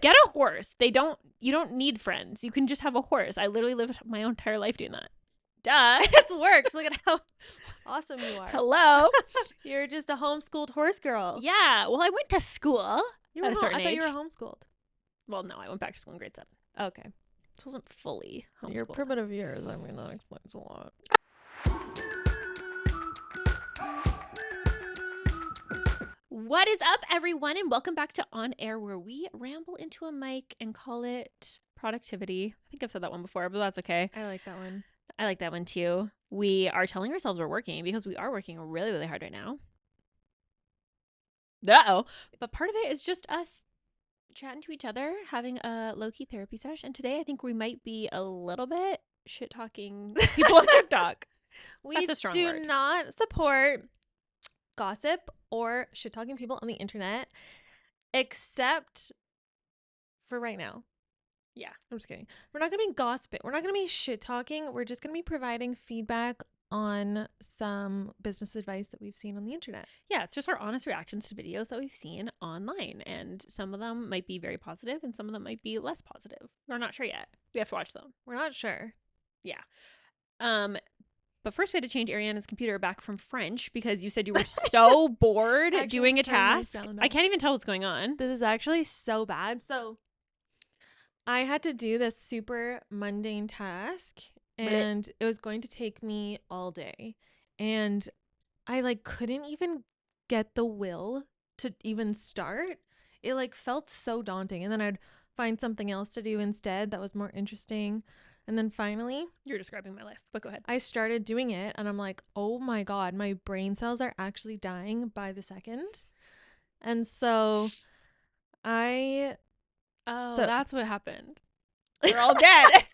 Get a horse. You don't need friends. You can just have a horse. I literally lived my entire life doing that. Duh. It works. Look at how awesome you are. Hello. You're just a homeschooled horse girl. Yeah. Well, I went to school at a certain I thought you age. were homeschooled. Well, no, I went back to school in grade 7. Okay. It wasn't fully homeschooled. Your primitive years, I mean, that explains a lot. What is up, everyone, and welcome back to On Air, where we ramble into a mic and call it productivity. I think I've said that one before, but that's okay. I like that one. I like that one too. We are telling ourselves we're working because we are working really, really hard right now. Uh-oh. But part of it is just us chatting to each other, having a low-key therapy sesh. And today I think we might be a little bit shit-talking people on TikTok. That's a strong word. We do not support gossip or shit-talking people on the internet, except for right now. Yeah. I'm just kidding. We're not going to be gossiping. We're not going to be shit-talking. We're just going to be providing feedback on some business advice that we've seen on the internet. Yeah, it's just our honest reactions to videos that we've seen online. And some of them might be very positive and some of them might be less positive. We're not sure yet. We have to watch them. We're not sure. Yeah. But first we had to change Ariana's computer back from French because you said you were so bored doing a task. I can't even tell what's going on. This is actually so bad. So I had to do this super mundane task and it was going to take me all day. And I couldn't even get the will to even start. It felt so daunting. And then I'd find something else to do instead that was more interesting. And then finally, you're describing my life, but go ahead. I started doing it and I'm like, oh my God, my brain cells are actually dying by the second. And so that's what happened. We're all dead.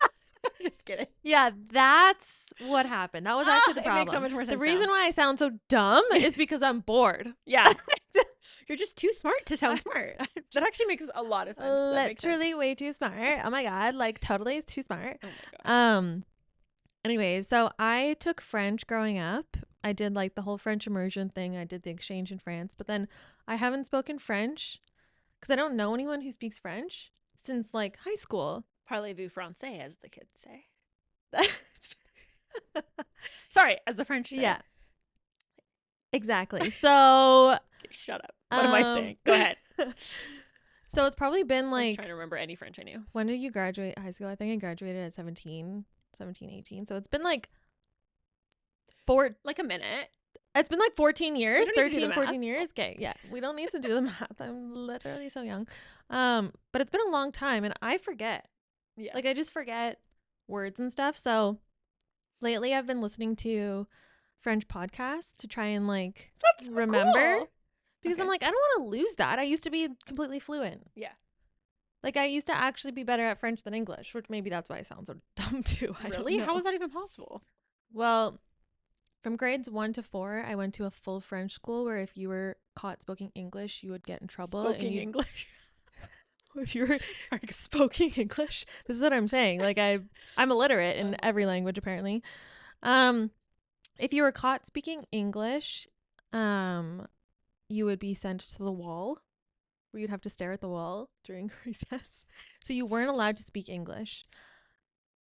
Just kidding. Yeah, that's what happened. That was actually the problem. It makes so much more sense. The reason why I sound so dumb is because I'm bored. Yeah. You're just too smart to sound smart. That actually makes a lot of sense. Literally way too smart. Oh my God. Totally too smart. Oh my God. Anyways, so I took French growing up. I did the whole French immersion thing. I did the exchange in France, but then I haven't spoken French because I don't know anyone who speaks French since high school. Parlez-vous français, as the kids say. Sorry, as the French say. Yeah. Exactly. So okay, shut up. What am I saying? Go ahead. So it's probably been I was trying to remember any French I knew. When did you graduate high school? I think I graduated at 17, 18. So it's been a minute. It's been 14 years, 13, 14 math. years. Okay, yeah. We don't need to do the math. I'm literally so young. But it's been a long time and I forget. Yeah. I just forget words and stuff. So lately I've been listening to French podcasts to try and That's remember. Cool. Because I'm I don't want to lose that. I used to be completely fluent. Yeah. I used to actually be better at French than English, which maybe that's why I sound so dumb too. Really? How was that even possible? Well, from grades 1 to 4, I went to a full French school where if you were caught speaking English, you would get in trouble. English? If you were speaking English, this is what I'm saying. I'm illiterate in every language apparently. If you were caught speaking English, you would be sent to the wall, where you'd have to stare at the wall during recess. So you weren't allowed to speak English.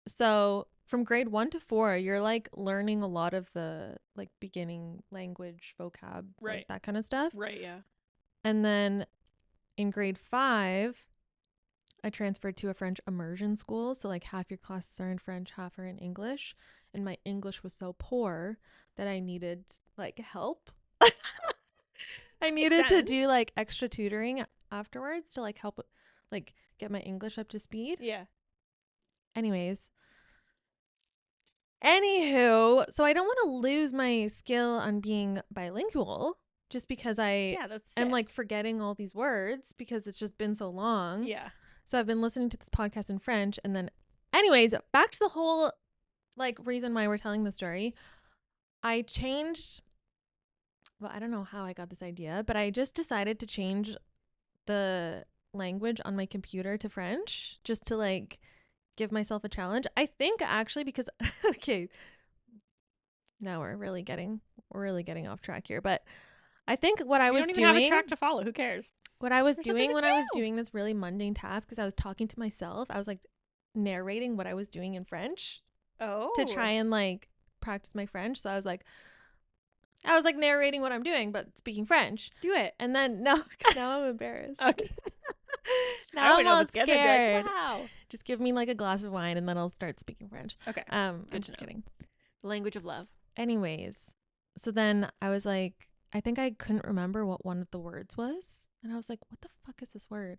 So from grade 1 to 4, you're learning a lot of the beginning language vocab, right? That kind of stuff, right? Yeah. And then in grade 5. I transferred to a French immersion school. So half your classes are in French, half are in English. And my English was so poor that I needed help. I needed to do extra tutoring afterwards to help get my English up to speed. Yeah. Anywho, so I don't want to lose my skill on being bilingual just because I am forgetting all these words because it's just been so long. Yeah. So I've been listening to this podcast in French. And then anyways, back to the whole reason why we're telling the story. I changed. Well, I don't know how I got this idea, but I just decided to change the language on my computer to French just to give myself a challenge. I think actually because, okay, now we're really getting off track here, but I think what I was doing. You don't even have a track to follow. Who cares? What I was There's something doing to when I was do. doing this really mundane task is I was talking to myself. I was like narrating what I was doing in French to try and like practice my French. So I was like narrating what I'm doing, but speaking French. Do it. And then no, because now I'm embarrassed. Okay. Now I'm all scared. scared. Like, wow. Just give me like a glass of wine and then I'll start speaking French. Okay. I'm Good just to know. kidding. The language of love. Anyways, so then I was like, I think I couldn't remember what one of the words was. And I was like, what the fuck is this word?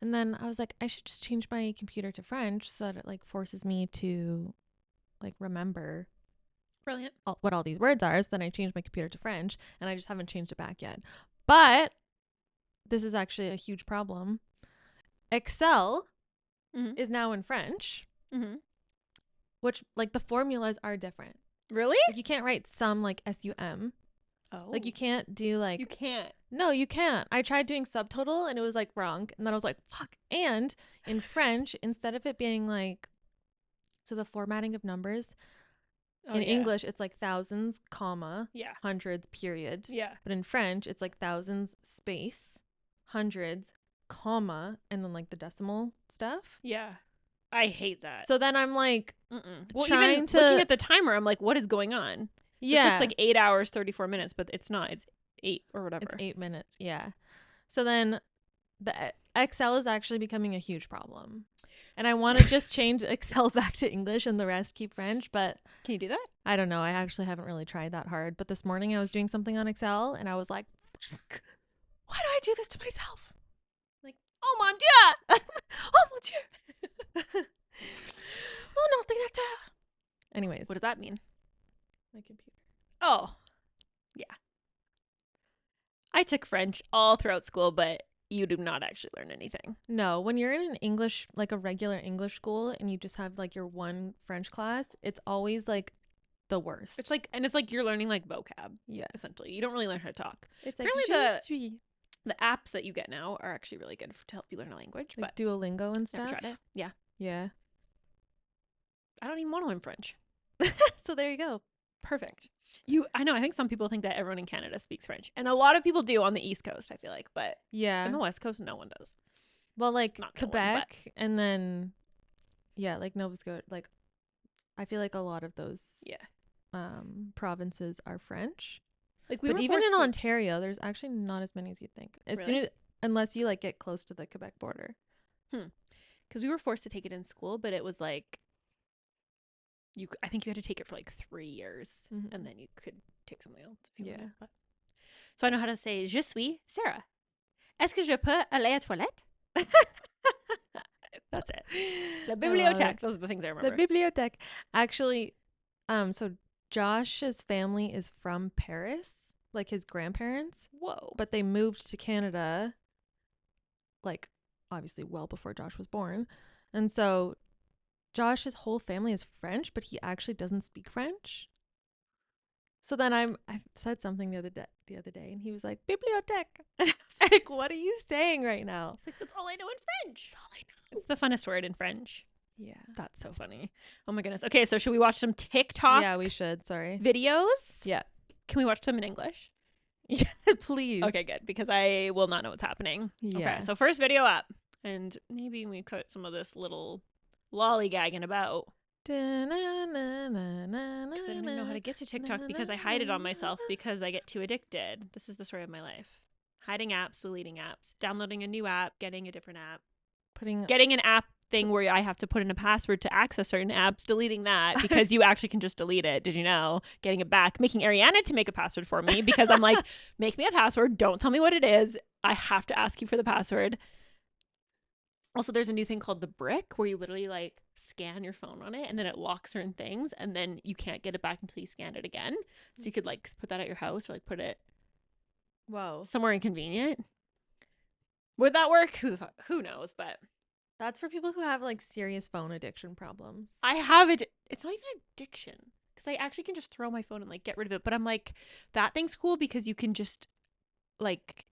And then I was like, I should just change my computer to French so that it like forces me to like remember Brilliant. what all these words are. So then I changed my computer to French and I just haven't changed it back yet. But this is actually a huge problem. Excel is now in French, which like the formulas are different. Really? Like you can't write sum like SUM. Oh. Like you can't do like. You can't. No, you can't. I tried doing subtotal and it was like wrong. And then I was like, fuck. And in French, instead of it being like, so the formatting of numbers in English, it's like thousands, comma, hundreds, period. Yeah. But in French, it's like thousands, space, hundreds, comma, and then like the decimal stuff. Yeah. I hate that. So then I'm like, well, trying even to looking at the timer, I'm like, what is going on? Yeah. This looks like 8 hours, 34 minutes, but it's not. It's 8 or whatever. It's 8 minutes. Yeah. So then the Excel is actually becoming a huge problem. And I want to just change Excel back to English and the rest keep French. But can you do that? I don't know. I actually haven't really tried that hard. But this morning I was doing something on Excel and I was like, fuck, why do I do this to myself? Like, oh mon dieu. Oh mon dieu. Oh no, anyways. What does that mean? My computer. Oh, yeah. I took French all throughout school, but you do not actually learn anything. No, when you're in an English, like a regular English school and you just have like your one French class, it's always like the worst. It's like you're learning like vocab. Yeah. Essentially. You don't really learn how to talk. It's like the apps that you get now are actually really good to help you learn a language. Like but Duolingo and stuff. Never tried it. Yeah. Yeah. I don't even want to learn French. So there you go. Perfect. I know. I think some people think that everyone in Canada speaks French, and a lot of people do on the East Coast. I feel like, but in the West Coast, no one does. Well, like Not Quebec, no one, and then like Nova Scotia. Like I feel like a lot of those provinces are French. Like but even in Ontario, there's actually not as many as you'd think. Unless you like get close to the Quebec border. Because we were forced to take it in school, but it was like I think you had to take it for like 3 years, and then you could take something else if you wanted. But. So I know how to say je suis Sarah. Est-ce que je peux aller à toilette? That's it. La bibliothèque. Those are the things I remember. The bibliothèque. Actually, so Josh's family is from Paris, like his grandparents. Whoa. But they moved to Canada, like obviously well before Josh was born. And so Josh's whole family is French, but he actually doesn't speak French. So then I said something the other day, and he was like, bibliothèque. And I was like, what are you saying right now? It's like, that's all I know in French. That's all I know. It's the funnest word in French. Yeah. That's so funny. Oh my goodness. Okay, so should we watch some TikTok? Yeah, we should. Sorry. Videos? Yeah. Can we watch them in English? Yeah, please. Okay, good. Because I will not know what's happening. Yeah. Okay, so first video up. And maybe we cut some of this little lollygagging about. Because I don't even know how to get to TikTok because I hide it on myself because I get too addicted. This is the story of my life. Hiding apps, deleting apps, downloading a new app, getting a different app, getting an app thing where I have to put in a password to access certain apps, deleting that because you actually can just delete it. Did you know? Getting it back, making Ariana to make a password for me because I'm like, make me a password. Don't tell me what it is. I have to ask you for the password. Also, there's a new thing called the brick where you literally like scan your phone on it and then it locks certain things and then you can't get it back until you scan it again. So you could like put that at your house or like put it somewhere inconvenient. Would that work? Who knows? But that's for people who have like serious phone addiction problems. I have it. It's not even addiction because I actually can just throw my phone and like get rid of it. But I'm like, that thing's cool because you can just like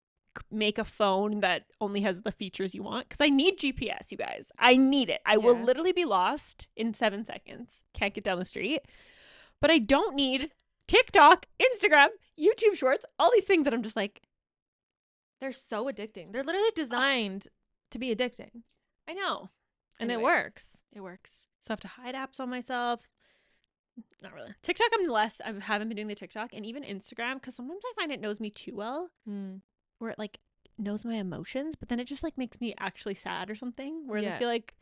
make a phone that only has the features you want because I need GPS, you guys. I need it. I will literally be lost in 7 seconds. Can't get down the street. But I don't need TikTok, Instagram, YouTube Shorts, all these things that I'm just like, They're so addicting. They're literally designed to be addicting. I know. And Anyways, it works. It works. So I have to hide apps on myself. Not really. TikTok, I haven't been doing the TikTok, and even Instagram, because sometimes I find it knows me too well, where it like knows my emotions, but then it just like makes me actually sad or something. Whereas I feel like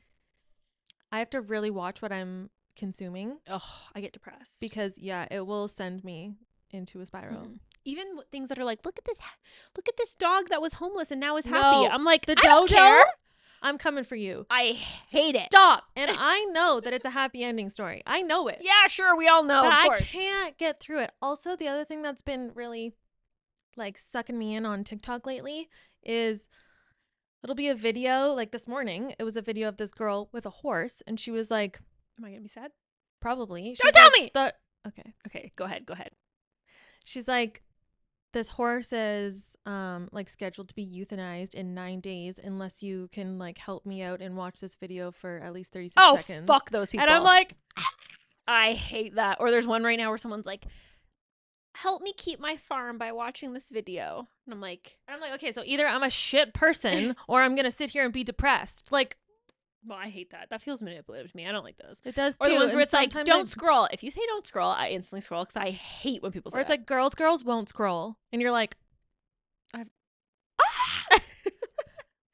I have to really watch what I'm consuming. Oh, I get depressed because it will send me into a spiral. Even things that are like, look at this dog that was homeless and now is happy. I'm like, the I don't dodo? care. I'm coming for you. I hate it. Stop. And I know that it's a happy ending story. I know it. Yeah, sure. We all know. But I can't get through it. Also, the other thing that's been really like sucking me in on TikTok lately is it'll be a video like this morning. It was a video of this girl with a horse, and she was like, am I going to be sad? Probably. Don't tell me. Okay. Go ahead. She's like, this horse is like scheduled to be euthanized in 9 days unless you can like help me out and watch this video for at least 36 seconds. Oh, fuck those people. And I'm like, I hate that. Or there's one right now where someone's like, help me keep my farm by watching this video. And I'm like, okay, so either I'm a shit person or I'm going to sit here and be depressed. Like, well, I hate that. That feels manipulative to me. I don't like those. It does too. Or the ones where it's like, don't scroll. scroll. If you say don't scroll, I instantly scroll because I hate when people say Or it's like, girls won't scroll. And you're like,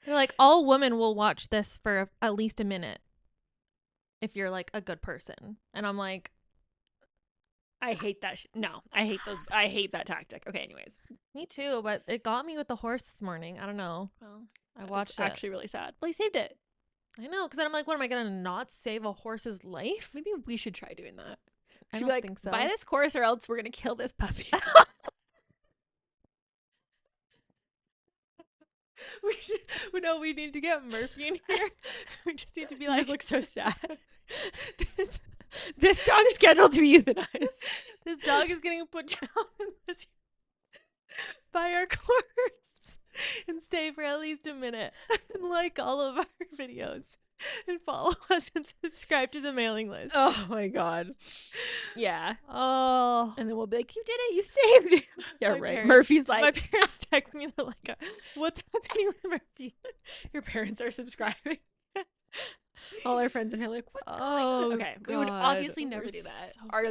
you're like, all women will watch this for at least a minute if you're like a good person. And I'm like, I hate that. No, I hate those. I hate that tactic. Okay, anyways. Me too, but it got me with the horse this morning. I don't know. Well, I watched it. Actually really sad. Well, he saved it. I know, because then I'm like, what, am I going to not save a horse's life? Maybe we should try doing that. I don't think so. Buy this horse or else we're going to kill this puppy. We need to get Murphy in here. We just need to be like, you look so sad. This dog is scheduled to be euthanized. This dog is getting put down by our horse and stay for at least a minute and like all of our videos and follow us and subscribe to the mailing list. Oh my god. Yeah. Oh. And then we'll be like, you did it. You saved it. Yeah, right. Parents, Murphy's like. My parents text me. They're like, what's happening with Murphy? Your parents are subscribing. All our friends and family are like, what's going on? Okay. God. We would obviously never do that. So our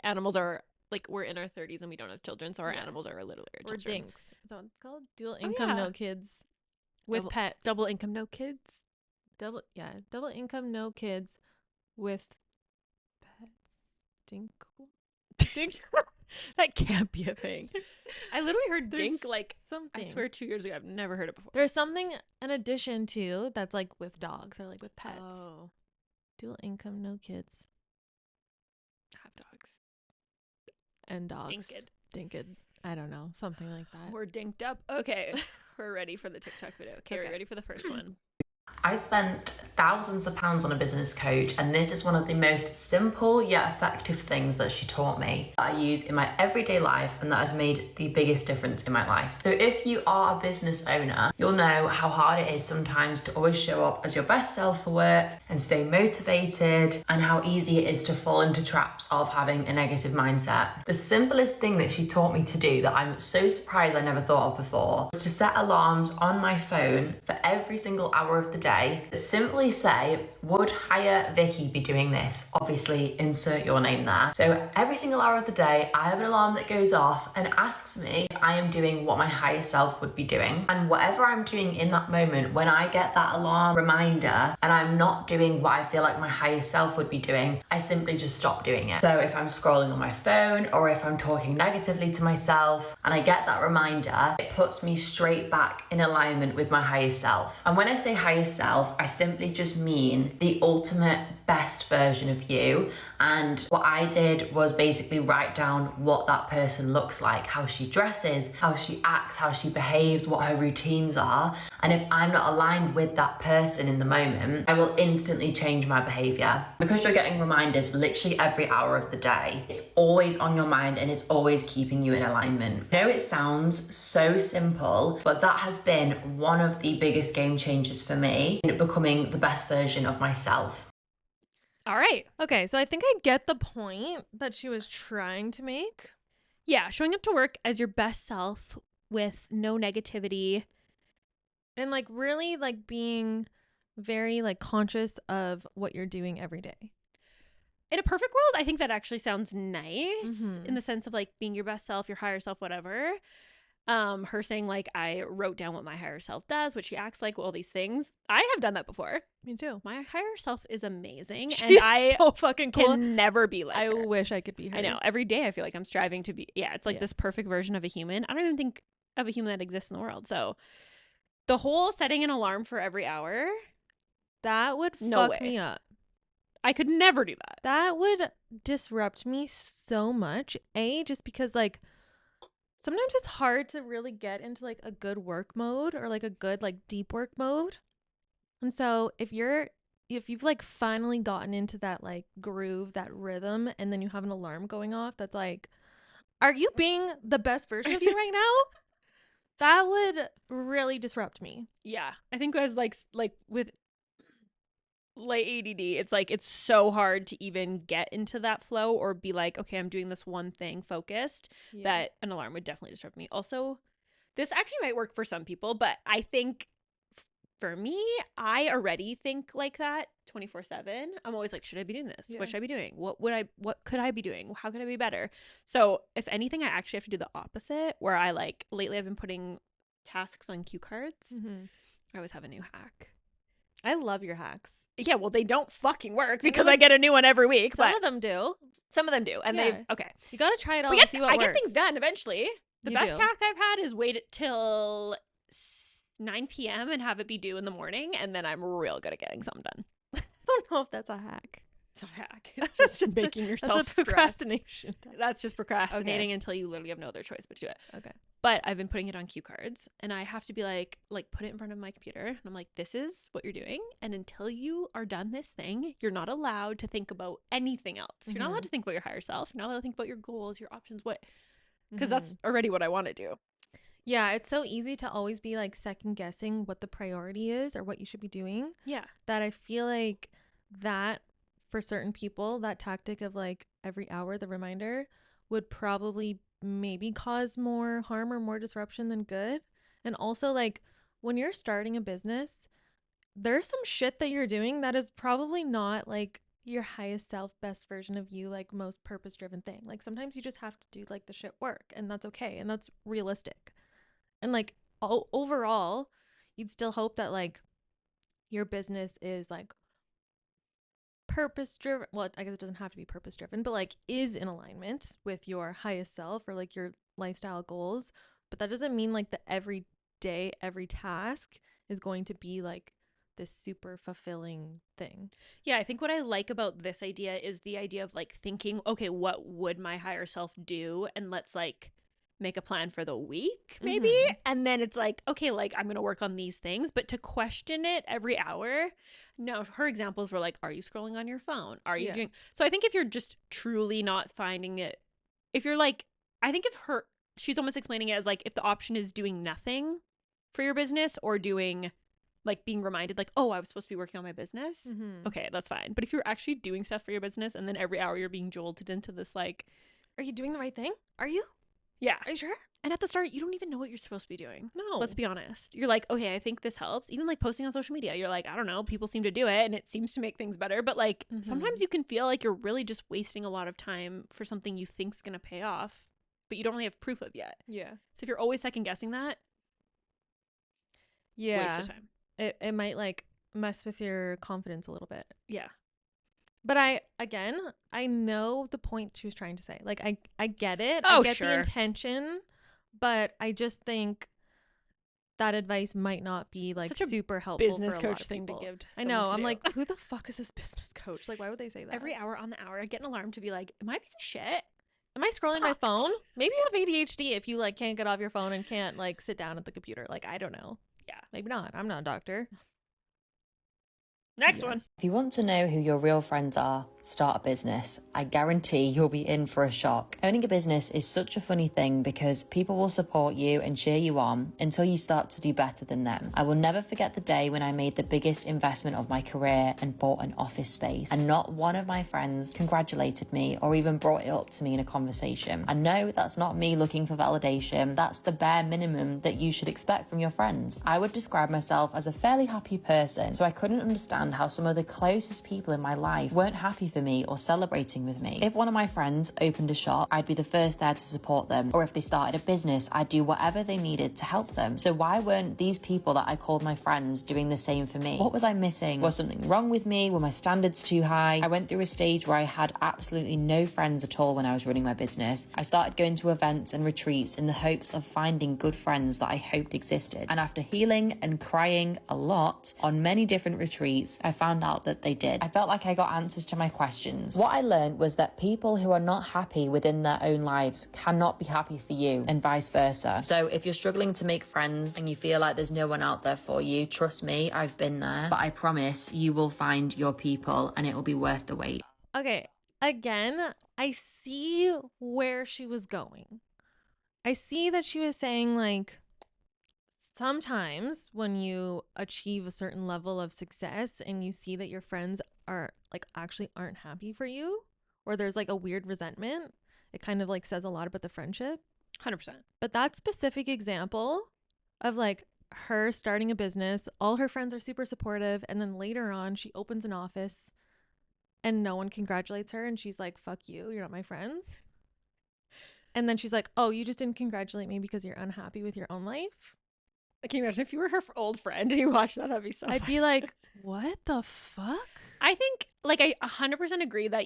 animals are like, we're in our 30s and we don't have children, so our animals are literally our We're children. dinks. Is that what it's called? Dual income, no kids. With pets. Double income, no kids. Double income, no kids with pets. Dink. That can't be a thing. I literally heard dink like something. I swear 2 years ago. I've never heard it before. There's something in addition to that's like with dogs or like with pets. Oh. Dual income, no kids. Have dogs. And dogs. Dinked. I don't know. Something like that. We're dinked up. Okay. We're ready for the TikTok video. Okay, we're ready for the first one. I spent thousands of pounds on a business coach, and this is one of the most simple yet effective things that she taught me that I use in my everyday life, and that has made the biggest difference in my life. So if you are a business owner, you'll know how hard it is sometimes to always show up as your best self for work and stay motivated, and how easy it is to fall into traps of having a negative mindset. The simplest thing that she taught me to do that I'm so surprised I never thought of before was to set alarms on my phone for every single hour of the day. Simply say, would higher Vicky be doing this? Obviously, insert your name there. So every single hour of the day, I have an alarm that goes off and asks me if I am doing what my higher self would be doing. And whatever I'm doing in that moment, when I get that alarm reminder and I'm not doing what I feel like my higher self would be doing, I simply just stop doing it. So if I'm scrolling on my phone or if I'm talking negatively to myself and I get that reminder, it puts me straight back in alignment with my higher self. And when I say higher self, I simply just mean the ultimate best version of you. And what I did was basically write down what that person looks like, how she dresses, how she acts, how she behaves, what her routines are. And if I'm not aligned with that person in the moment, I will instantly change my behavior. Because you're getting reminders literally every hour of the day, it's always on your mind and it's always keeping you in alignment. I know it sounds so simple, but that has been one of the biggest game changers for me in becoming the best version of myself. All right. Okay, so I think I get the point that she was trying to make. Yeah, showing up to work as your best self with no negativity. And like really like being very like conscious of what you're doing every day. In a perfect world, I think that actually sounds nice Mhm. in the sense of like being your best self, your higher self, whatever. Her saying like, I wrote down what my higher self does, what she acts like, all these things. I have done that before. Me too. My higher self is amazing. She's and I so fucking cool. can never be like I her. wish I could be her. I know. Every day I feel like I'm striving to be, it's like Yeah. this perfect version of a human. I don't even think of a human that exists in the world. So the whole setting an alarm for every hour, That would No fuck way. me up. I could never do that. That would disrupt me so much. Just because like sometimes it's hard to really get into like a good work mode or like a good like deep work mode. And so if you've like finally gotten into that like groove, that rhythm, and then you have an alarm going off that's like, are you being the best version of you right now? That would really disrupt me. Yeah. I think as like with like ADD, it's like it's so hard to even get into that flow or be like, okay, I'm doing this one thing focused, that an alarm would definitely disrupt me. Also, this actually might work for some people, but I think for me, I already think like that 24/7. I'm always like, should I be doing this? Yeah. What should I be doing? What could I be doing? How could I be better? So if anything, I actually have to do the opposite, where I like lately I've been putting tasks on cue cards. Mm-hmm. I always have a new hack. I love your hacks. Yeah, well, they don't fucking work because I get a new one every week. Some But of them do. some of them do, and Yeah. they've okay. You gotta try it all We and see what I works. get things done eventually. The You best do. hack I've had is wait till 9 p.m. and have it be due in the morning, and then I'm real good at getting something done. I don't know if that's a hack. It's not a hack. It's just making yourself That's a stressed. procrastination. That's just procrastinating until you literally have no other choice but to do it. Okay. But I've been putting it on cue cards, and I have to be like put it in front of my computer, and I'm like, this is what you're doing, and until you are done this thing, you're not allowed to think about anything else. You're not allowed to think about your higher self. You're not allowed to think about your goals, your options, because that's already what I want to do. Yeah, it's so easy to always be like second guessing what the priority is or what you should be doing. Yeah. That I feel like that for certain people, that tactic of like every hour, the reminder would probably maybe cause more harm or more disruption than good. And also like when you're starting a business, there's some shit that you're doing that is probably not like your highest self, best version of you, like most purpose driven thing. Like sometimes you just have to do like the shit work, and that's okay. And that's realistic. And like overall, you'd still hope that like your business is like purpose driven. Well, I guess it doesn't have to be purpose driven, but like is in alignment with your highest self or like your lifestyle goals. But that doesn't mean like the every day, every task is going to be like this super fulfilling thing. Yeah, I think what I like about this idea is the idea of like thinking, okay, what would my higher self do? And let's like make a plan for the week maybe. And then it's like, okay, like I'm going to work on these things, but to question it every hour. No, her examples were like, are you scrolling on your phone? Are you doing? So I think if you're just truly not finding it, if you're like, I think she's almost explaining it as like, if the option is doing nothing for your business or doing like being reminded like, oh, I was supposed to be working on my business. Okay, that's fine. But if you're actually doing stuff for your business and then every hour you're being jolted into this like, are you doing the right thing? Are you? Yeah. Are you sure? And at the start, you don't even know what you're supposed to be doing. No. Let's be honest. You're like, okay, I think this helps. Even like posting on social media, you're like, I don't know, people seem to do it and it seems to make things better. But like sometimes you can feel like you're really just wasting a lot of time for something you think's going to pay off, but you don't really have proof of yet. Yeah. So if you're always second guessing that, waste of time. It might like mess with your confidence a little bit. Yeah. But I know the point she was trying to say. Like I get it. Oh, I get sure. the intention, but I just think that advice might not be like Such a super helpful business for a lot coach of thing to people. give to I know. someone to I'm do. like, who the fuck is this business coach? Like, why would they say that? Every hour on the hour, I get an alarm to be like, am I a piece of shit? Am I scrolling my phone? Maybe you have ADHD if you like can't get off your phone and can't like sit down at the computer. Like, I don't know. Yeah. Maybe not. I'm not a doctor. Next one. If you want to know who your real friends are, start a business. I guarantee you'll be in for a shock. Owning a business is such a funny thing because people will support you and cheer you on until you start to do better than them. I will never forget the day when I made the biggest investment of my career and bought an office space, and not one of my friends congratulated me or even brought it up to me in a conversation. I know that's not me looking for validation. That's the bare minimum that you should expect from your friends. I would describe myself as a fairly happy person, so I couldn't understand how some of the closest people in my life weren't happy for me or celebrating with me. If one of my friends opened a shop, I'd be the first there to support them, or if they started a business, I'd do whatever they needed to help them. So why weren't these people that I called my friends doing the same for me? What was I missing? Was something wrong with me? Were my standards too high? I went through a stage where I had absolutely no friends at all when I was running my business. I started going to events and retreats in the hopes of finding good friends that I hoped existed. And after healing and crying a lot on many different retreats, I found out that they did. I felt like I got answers to my questions. What I learned was that people who are not happy within their own lives cannot be happy for you, and vice versa. So if you're struggling to make friends and you feel like there's no one out there for you, trust me, I've been there. But I promise you will find your people and it will be worth the wait. Okay, again, I see where she was going. I see that she was saying, like, sometimes when you achieve a certain level of success and you see that your friends are like actually aren't happy for you, or there's like a weird resentment, it kind of like says a lot about the friendship. 100%. But that specific example of like her starting a business, all her friends are super supportive, and then later on she opens an office and no one congratulates her, and she's like, fuck you, you're not my friends. And then she's like, oh, you just didn't congratulate me because you're unhappy with your own life? Can you imagine if you were her old friend and you watched that? That'd be so I'd funny. be like, what the fuck? I think, like, I 100% agree that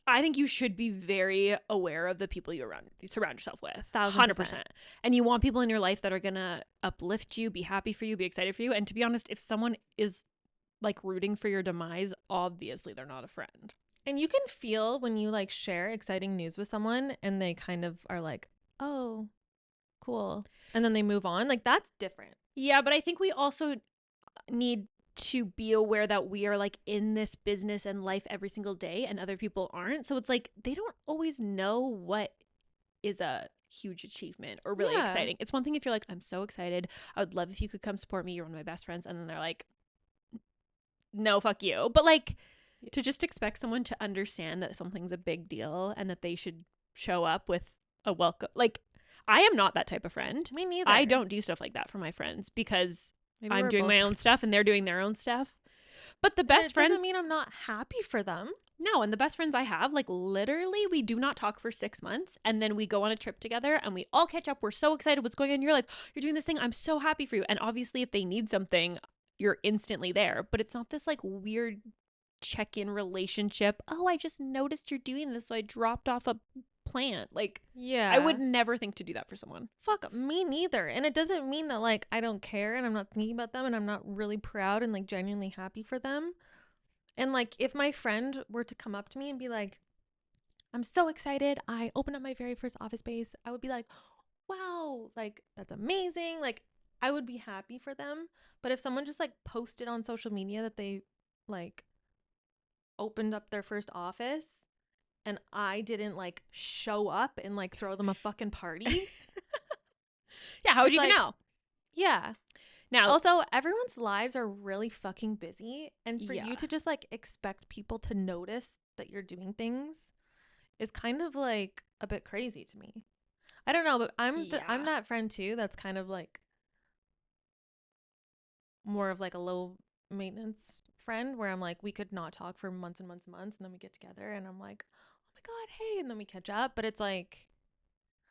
I think you should be very aware of the people you surround yourself with. 100%. And you want people in your life that are going to uplift you, be happy for you, be excited for you. And to be honest, if someone is like rooting for your demise, obviously they're not a friend. And you can feel when you like share exciting news with someone and they kind of are like, oh, cool, and then they move on. Like, that's different. Yeah, but I think we also need to be aware that we are like in this business and life every single day and other people aren't. So it's like they don't always know what is a huge achievement or really exciting. It's one thing if you're like, I'm so excited, I would love if you could come support me, you're one of my best friends, and then they're like, no, fuck you. But like to just expect someone to understand that something's a big deal and that they should show up with a welcome, like, I am not that type of friend. Me neither. I don't do stuff like that for my friends because Maybe I'm we're doing both- my own stuff and they're doing their own stuff. But the best friends doesn't mean I'm not happy for them. No, and the best friends I have, like literally we do not talk for 6 months and then we go on a trip together and we all catch up. We're so excited what's going on in your life. You're doing this thing. I'm so happy for you. And obviously if they need something, you're instantly there. But it's not this like weird check-in relationship. Oh, I just noticed you're doing this, so I dropped off a plant. Like, yeah, I would never think to do that for someone. Fuck, me neither. And it doesn't mean that like I don't care and I'm not thinking about them and I'm not really proud and like genuinely happy for them. And like if my friend were to come up to me and be like, I'm so excited, I opened up my very first office space, I would be like, wow, like that's amazing. Like I would be happy for them. But if someone just like posted on social media that they like opened up their first office and I didn't like show up and like throw them a fucking party. Yeah, how would It's you even like- know? Yeah. Now, Also, everyone's lives are really fucking busy. And for Yeah. you to just like expect people to notice that you're doing things is kind of like a bit crazy to me. I don't know, but I'm Yeah. that friend too that's kind of like more of like a low maintenance friend where I'm like, we could not talk for months and months and months, and then we get together and I'm like, oh my God, hey, and then we catch up. But it's like,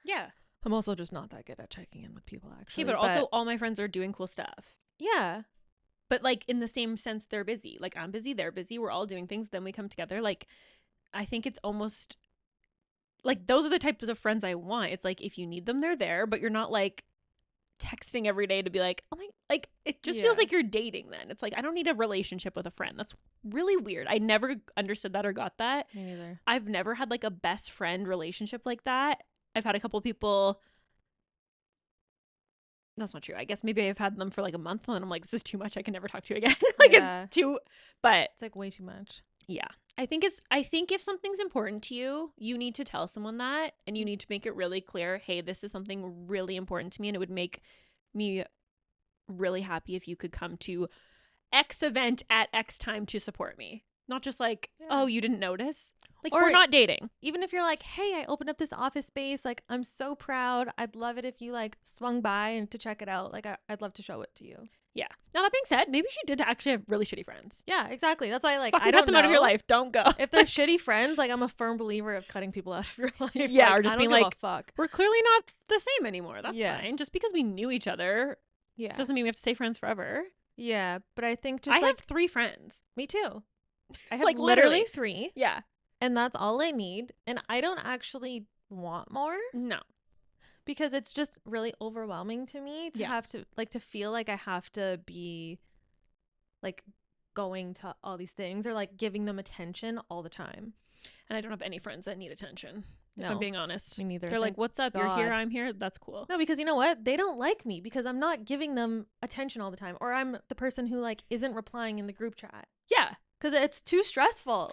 yeah. I'm also just not that good at checking in with people actually. Okay, but also all my friends are doing cool stuff. yeah. But like in the same sense, they're busy. Like I'm busy, they're busy, we're all doing things, then we come together. Like I think it's almost like those are the types of friends I want. It's like if you need them, they're there, but you're not like texting every day to be like, oh my, like it just feels Yeah. like you're dating then. It's like I don't need a relationship with a friend. That's really weird. I never understood that or got that. Me neither. I've never had like a best friend relationship like that. I've had a couple people that's not true. I guess maybe I've had them for like a month and I'm like, this is too much. I can never talk to you again. It's too, but it's like way too much. Yeah. I think if something's important to you, you need to tell someone that, and you need to make it really clear, hey, this is something really important to me, and it would make me really happy if you could come to X event at X time to support me. Not just like, oh, you didn't notice. Like, or we're not dating. Even if you're like, hey, I opened up this office space. Like, I'm so proud. I'd love it if you like swung by and to check it out. Like, I'd love to show it to you. Yeah. Now, that being said, maybe she did actually have really shitty friends. Yeah, exactly. That's why, like, fucking I don't cut them know. out of your life. Don't go. If they're shitty friends, like, I'm a firm believer of cutting people out of your life. Yeah, like, or just I being don't give like, a fuck. We're clearly not the same anymore. That's fine. Just because we knew each other doesn't mean we have to stay friends forever. Yeah, but I think just I have 3 friends. Me too. I have like literally 3. Yeah. And that's all I need. And I don't actually want more. No. Because it's just really overwhelming to me to have to, like, to feel like I have to be, like, going to all these things or, like, giving them attention all the time. And I don't have any friends that need attention, if I'm being honest. Me neither. They're like, what's up? God. You're here, I'm here. That's cool. No, because you know what? They don't like me because I'm not giving them attention all the time. Or I'm the person who, like, isn't replying in the group chat. Yeah. Because it's too stressful.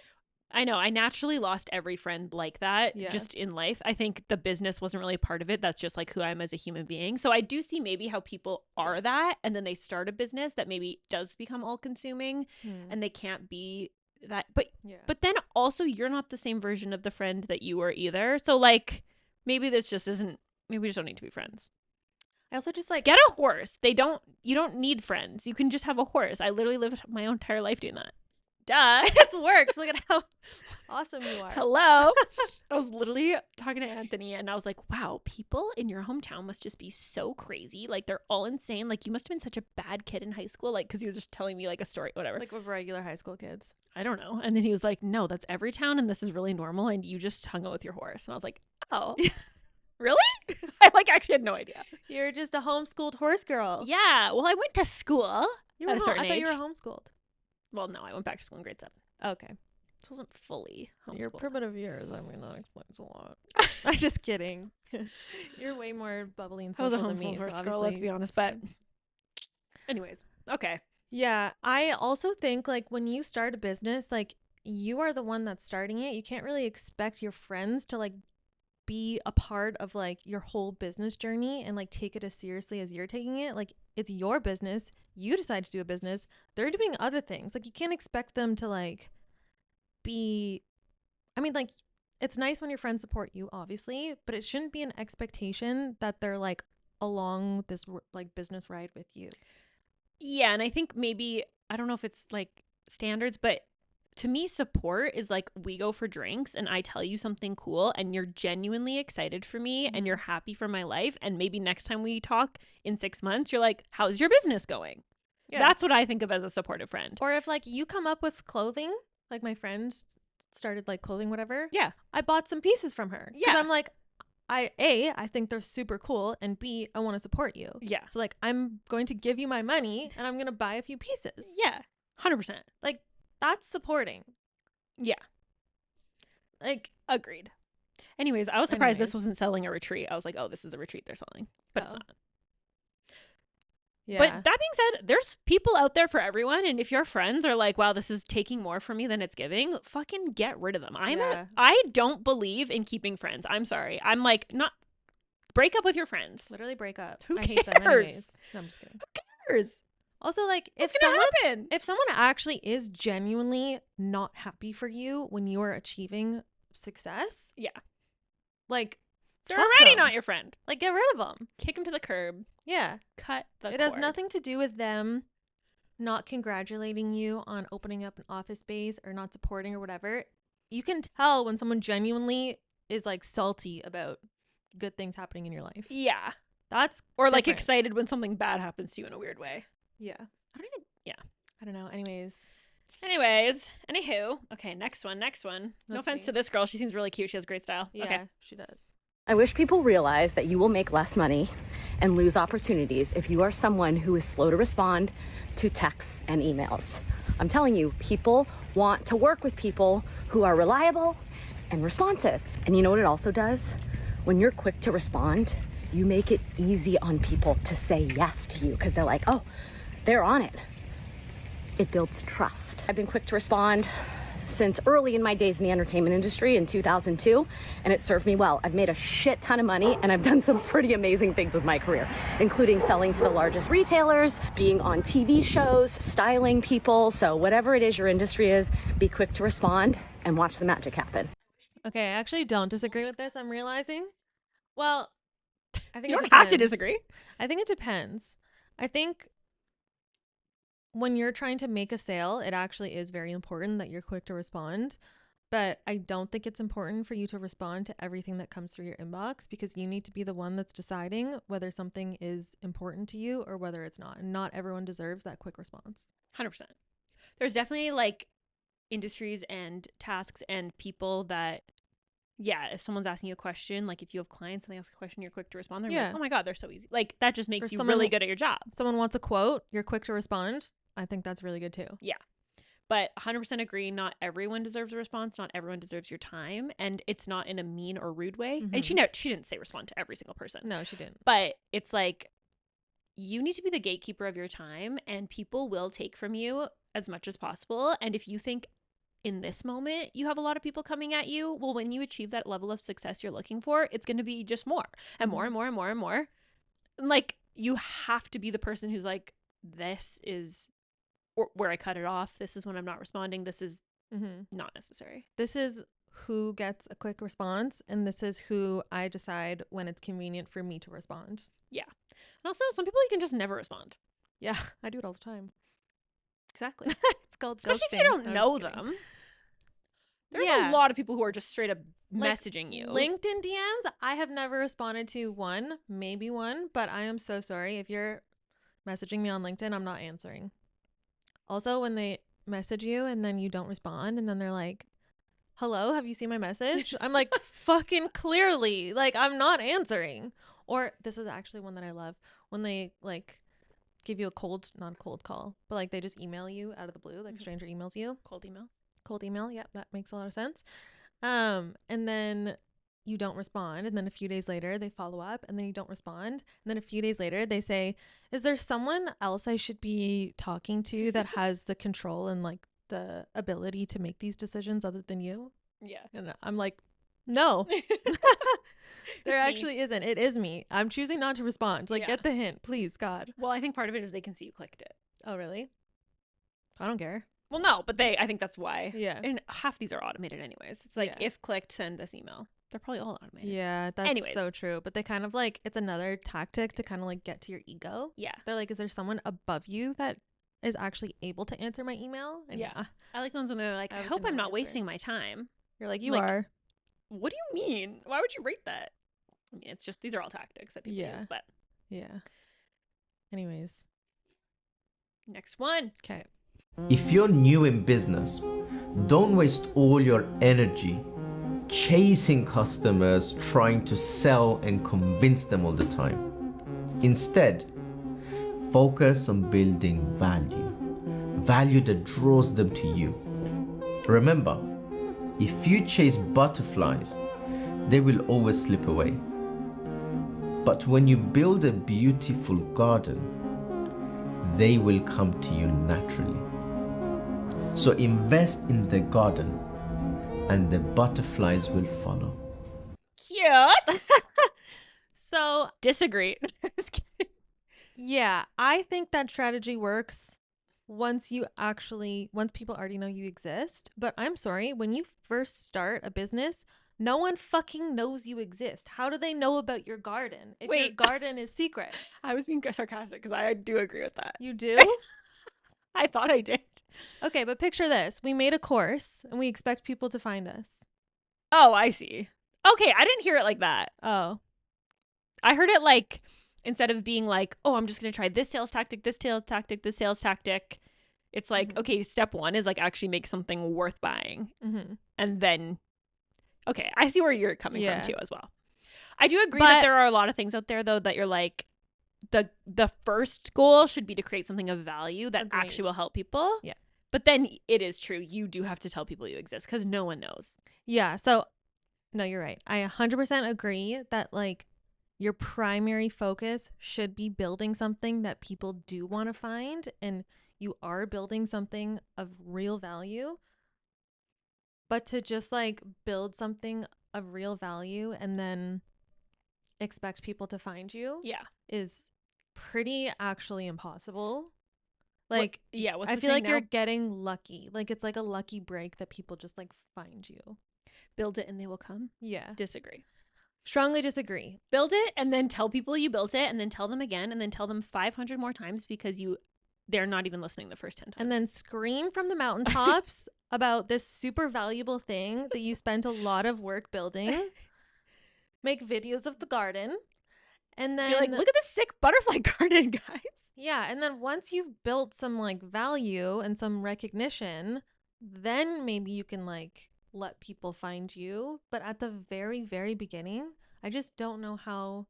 I know. I naturally lost every friend like that just in life. I think the business wasn't really a part of it. That's just like who I am as a human being. So I do see maybe how people are that, and then they start a business that maybe does become all consuming and they can't be that. But then also you're not the same version of the friend that you were either. So like maybe this just isn't, maybe we just don't need to be friends. I also just like get a horse. You don't need friends. You can just have a horse. I literally lived my own entire life doing that. Duh. It's worked. Look at how awesome you are. Hello. I was literally talking to Anthony and I was like, wow, people in your hometown must just be so crazy. Like, they're all insane. Like, you must have been such a bad kid in high school. Like, because he was just telling me like a story, whatever. Like with regular high school kids. I don't know. And then he was like, no, that's every town and this is really normal. And you just hung out with your horse. And I was like, oh, really? I like actually had no idea. You're just a homeschooled horse girl. Yeah. Well, I went to school at a certain age. I thought you were homeschooled. Well, no, I went back to school in grade 7. Okay. It wasn't fully homeschooled. Your primitive years, I mean, that explains a lot. I'm just kidding. You're way more bubbly and social than me. I was a homeschooled girl, let's be honest. But anyways, okay. Yeah, I also think, like, when you start a business, like, you are the one that's starting it. You can't really expect your friends to, like, be a part of, like, your whole business journey and, like, take it as seriously as you're taking it. Like, it's your business. You decide to do a business. They're doing other things. Like, you can't expect them to, like, be, I mean, like, it's nice when your friends support you, obviously, but it shouldn't be an expectation that they're, like, along this, like, business ride with you. Yeah, and I think maybe, I don't know if it's, like, standards, but to me, support is like, we go for drinks and I tell you something cool and you're genuinely excited for me and you're happy for my life. And maybe next time we talk in 6 months, you're like, how's your business going? Yeah. That's what I think of as a supportive friend. Or if, like, you come up with clothing, like my friend started, like, clothing, whatever. Yeah. I bought some pieces from her. Yeah. I'm like, I think they're super cool, and B, I want to support you. Yeah. So, like, I'm going to give you my money and I'm going to buy a few pieces. Yeah. 100%. Like, that's supporting. Yeah. Like, agreed. Anyways, I was surprised this wasn't selling a retreat. I was like, oh, this is a retreat they're selling. But it's not. Yeah. But that being said, there's people out there for everyone. And if your friends are like, wow, this is taking more from me than it's giving, fucking get rid of them. I don't believe in keeping friends. I'm sorry. I'm like, not break up with your friends. Literally break up. Who I cares? hate them anyways. No, I'm just kidding. Who cares? Also, like, if someone actually is genuinely not happy for you when you are achieving success, like, they're already not your friend. Like, get rid of them. Kick them to the curb. Yeah. Cut the cord. It has nothing to do with them not congratulating you on opening up an office space or not supporting or whatever. You can tell when someone genuinely is, like, salty about good things happening in your life. Yeah. That's or different. like excited when something bad happens to you in a weird way. Yeah. I don't know. Anyways. Anywho. Okay, next one. No offense to this girl. She seems really cute. She has great style. Yeah, okay. She does. I wish people realize that you will make less money and lose opportunities if you are someone who is slow to respond to texts and emails. I'm telling you, people want to work with people who are reliable and responsive. And you know what it also does? When you're quick to respond, You make it easy on people to say yes to you because they're like, oh, they're on it. It builds trust. I've been quick to respond since early in my days in the entertainment industry in 2002, and it served me well. I've made a shit ton of money, and I've done some pretty amazing things with my career, including selling to the largest retailers, being on TV shows, styling people. So whatever it is your industry is, be quick to respond and watch the magic happen. Okay, I actually don't disagree with this, I'm realizing. Well, I think You it don't have to depends. disagree. I think it depends. I think when you're trying to make a sale, it actually is very important that you're quick to respond. But I don't think it's important for you to respond to everything that comes through your inbox, because you need to be the one that's deciding whether something is important to you or whether it's not. And not everyone deserves that quick response. 100%. There's definitely like industries and tasks and people that, yeah, if someone's asking you a question, like if you have clients and they ask a question, you're quick to respond. They're like, oh my God, they're so easy. Like that just makes you really good at your job. Someone wants a quote, you're quick to respond. I think that's really good too. Yeah. But 100% agree, not everyone deserves a response. Not everyone deserves your time. And it's not in a mean or rude way. And she didn't say respond to every single person. No, she didn't. But it's like, you need to be the gatekeeper of your time, and people will take from you as much as possible. And if you think in this moment you have a lot of people coming at you, well, when you achieve that level of success you're looking for, it's going to be just more and more and more and more and more. And like, you have to be the person who's like, this is where I cut it off. This is when I'm not responding. This is not necessary. This is who gets a quick response, and this is who I decide when it's convenient for me to respond. Yeah. And also, some people you can just never respond. Yeah, I do it all the time. Exactly. It's called Especially ghosting. if you don't No, I'm know just kidding. them. There's a lot of people who are just straight up messaging you. LinkedIn DMs, I have never responded to one, maybe one, but I am so sorry. If you're messaging me on LinkedIn, I'm not answering. Also, when they message you and then you don't respond, and then they're like, hello, have you seen my message? I'm like, fucking clearly, like, I'm not answering. Or this is actually one that I love, when they like give you not a cold call, but like they just email you out of the blue, like a stranger emails you. Cold email. Yeah, that makes a lot of sense. And then you don't respond, and then a few days later they follow up, and then you don't respond, and then a few days later they say, is there someone else I should be talking to that has the control and like the ability to make these decisions other than you? Yeah. And I'm like, no. There actually isn't. It is me. I'm choosing not to respond. Like, get the hint, please, God. Well, I think part of it is they can see you clicked it. Oh, really? I don't care. Well, no, but I think that's why. Yeah. And half these are automated anyways. It's like, if clicked, send this email. They're probably all automated. Yeah, that's so true. But they kind of like, it's another tactic to kind of like get to your ego. Yeah. They're like, is there someone above you that is actually able to answer my email? And yeah. I like the ones when they're like, I hope I'm not wasting my time. You're like, you are. What do you mean? Why would you rate that? I mean, it's just, these are all tactics that people use, but. Yeah. Anyways. Next one. Okay. If you're new in business, don't waste all your energy chasing customers, trying to sell and convince them all the time. Instead, focus on building value that draws them to you. Remember, if you chase butterflies, they will always slip away. But when you build a beautiful garden, they will come to you naturally. So invest in the garden, and the butterflies will follow. Cute. So disagree. Just kidding. Yeah, I think that strategy works once people already know you exist. But I'm sorry, when you first start a business, no one fucking knows you exist. How do they know about your garden if your garden is secret? I was being sarcastic because I do agree with that. You do? I thought I did. Okay, but picture this. We made a course and we expect people to find us. Oh, I see. Okay, I didn't hear it like that. Oh. I heard it like, instead of being like, oh, I'm just going to try this sales tactic, this sales tactic, this sales tactic. It's like, okay, step one is like actually make something worth buying. And then, okay, I see where you're coming from too as well. I do agree that there are a lot of things out there though that you're like, the first goal should be to create something of value that actually will help people. Yeah. But then it is true. You do have to tell people you exist because no one knows. Yeah. So, no, you're right. I 100% agree that like your primary focus should be building something that people do want to find, and you are building something of real value. But to just like build something of real value and then expect people to find you is pretty actually impossible. Like, what's I the feel saying like you're now? getting lucky. Like, it's like a lucky break that people just like find you. Build it and they will come. Yeah. Disagree. Strongly disagree. Build it and then tell people you built it, and then tell them again, and then tell them 500 more times because they're not even listening the first 10 times. And then scream from the mountaintops about this super valuable thing that you spent a lot of work building. Make videos of the garden. And then be like, look at this sick butterfly garden, guys. Yeah, and then once you've built some like value and some recognition, then maybe you can like let people find you. But at the very, very beginning, I just don't know how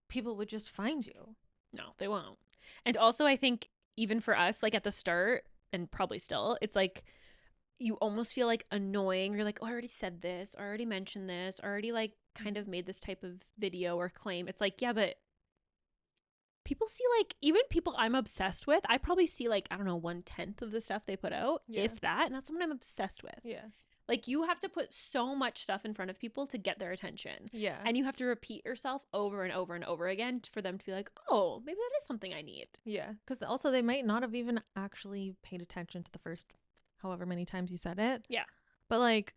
people would just find you. No, they won't. And also, I think even for us, like at the start, and probably still, it's like you almost feel like annoying. You're like, oh, I already said this, or I already mentioned this, or I already like kind of made this type of video or claim. It's like, yeah, but people see like, even people I'm obsessed with, I probably see like, I don't know, 1/10 of the stuff they put out, if that. And that's someone I'm obsessed with. Yeah. Like, you have to put so much stuff in front of people to get their attention. Yeah. And you have to repeat yourself over and over and over again for them to be like, oh, maybe that is something I need. Yeah. Because also they might not have even actually paid attention to the first however many times you said it. Yeah. But like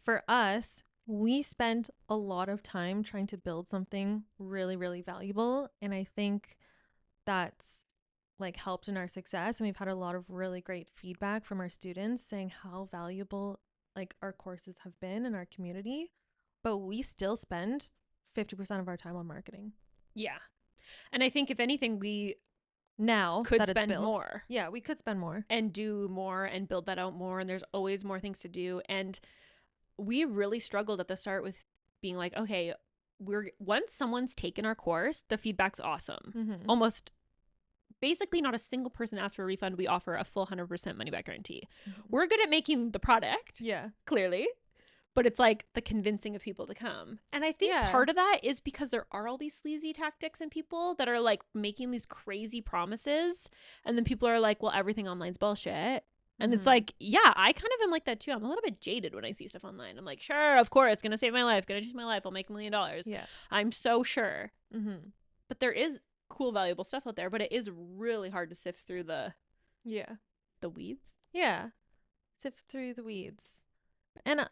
for us, we spent a lot of time trying to build something really, really valuable. And I think that's like helped in our success. And we've had a lot of really great feedback from our students saying how valuable like our courses have been in our community. But we still spend 50% of our time on marketing. Yeah. And I think if anything, we now could that it's spend built. more. Yeah, we could spend more. And do more and build that out more. And there's always more things to do. And we really struggled at the start with being like, okay, once someone's taken our course, the feedback's awesome. Mm-hmm. Almost basically not a single person asks for a refund. We offer a full 100% money back guarantee. Mm-hmm. We're good at making the product. Yeah. Clearly. But it's like the convincing of people to come. And I think part of that is because there are all these sleazy tactics and people that are like making these crazy promises. And then people are like, well, everything online's bullshit. And it's like, yeah, I kind of am like that too. I'm a little bit jaded when I see stuff online. I'm like, sure, of course, gonna save my life, gonna change my life. I'll make $1 million. Yeah. I'm so sure. Mm-hmm. But there is cool, valuable stuff out there. But it is really hard to sift through the weeds. Yeah. Sift through the weeds. And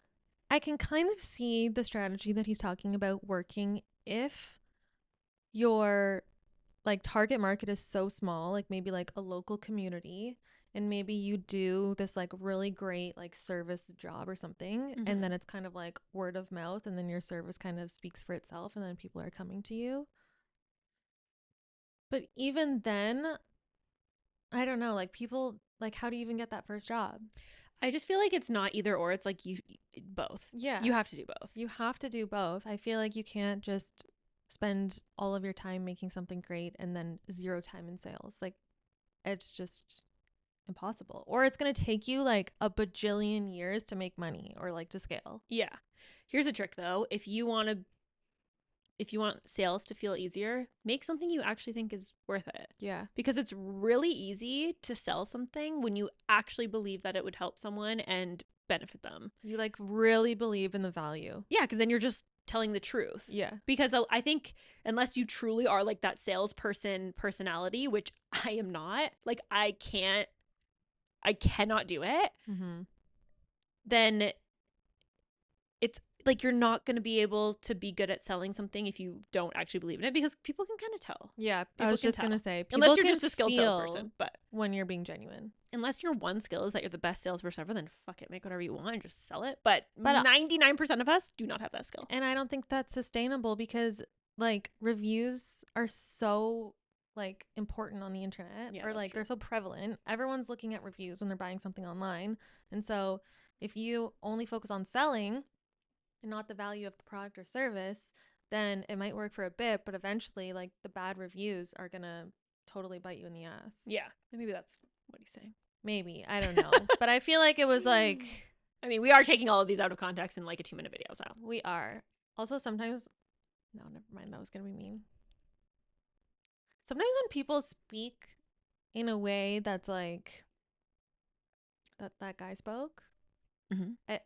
I can kind of see the strategy that he's talking about working if your like target market is so small, like maybe like a local community, and maybe you do this like really great like service job or something, and then it's kind of like word of mouth, and then your service kind of speaks for itself, and then people are coming to you. But even then, I don't know, like people, like how do you even get that first job? I just feel like it's not either or. It's like both. Yeah. You have to do both. You have to do both. I feel like you can't just spend all of your time making something great and then zero time in sales. Like, it's just impossible. Or it's going to take you like a bajillion years to make money or like to scale. Yeah. Here's a trick though. If you want sales to feel easier, make something you actually think is worth it. Yeah. Because it's really easy to sell something when you actually believe that it would help someone and benefit them. You like really believe in the value. Yeah, because then you're just telling the truth. Yeah. Because I think unless you truly are like that salesperson personality, which I am not, like I cannot do it, then it's like you're not going to be able to be good at selling something if you don't actually believe in it, because people can kind of tell. Yeah, people I was just going to say, unless you're just a skilled salesperson, but when you're being genuine. Unless your one skill is that you're the best salesperson ever, then fuck it, make whatever you want and just sell it. But 99% of us do not have that skill. And I don't think that's sustainable because like reviews are so like important on the internet, or like they're so prevalent. Everyone's looking at reviews when they're buying something online. And so if you only focus on selling and not the value of the product or service, then it might work for a bit, but eventually like the bad reviews are gonna totally bite you in the ass. Yeah, maybe that's what he's saying. Maybe, I don't know. But I feel like it was like, I mean, we are taking all of these out of context in like a 2-minute video, so we are. Also, sometimes No, never mind. That was going to be mean. Sometimes when people speak in a way that's like that guy spoke,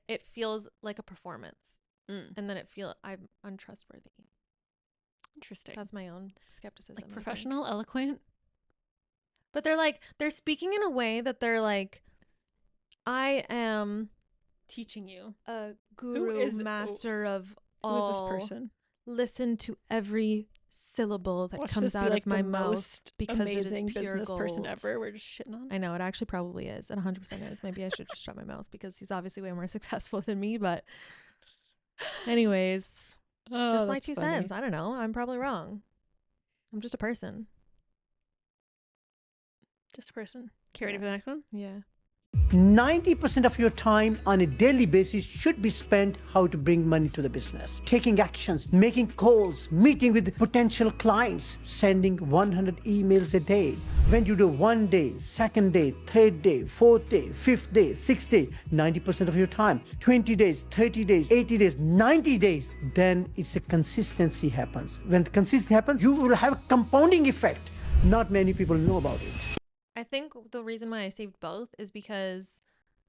it feels like a performance. And then I'm untrustworthy. Interesting. That's my own skepticism. Like professional, eloquent. But they're speaking in a way that they're like, I am Teaching you. a guru, master of all. Who is this person? Listen to every syllable that Watch comes this be out like of my the mouth most because it amazing is pure business gold. person ever. We're just shitting on. I know, it actually probably is. It 100% is. Maybe I should just shut my mouth because he's obviously way more successful than me. But anyways, just my 2 cents. I don't know. I'm probably wrong. I'm just a person. Just a person. Okay, ready for the next one? Yeah. 90% of your time on a daily basis should be spent how to bring money to the business. Taking actions, making calls, meeting with potential clients, sending 100 emails a day. When you do 1 day, 2nd day, 3rd day, 4th day, 5th day, 6th day, 90% of your time, 20 days, 30 days, 80 days, 90 days, then it's a consistency happens. When consistency happens, you will have a compounding effect. Not many people know about it. I think the reason why I saved both is because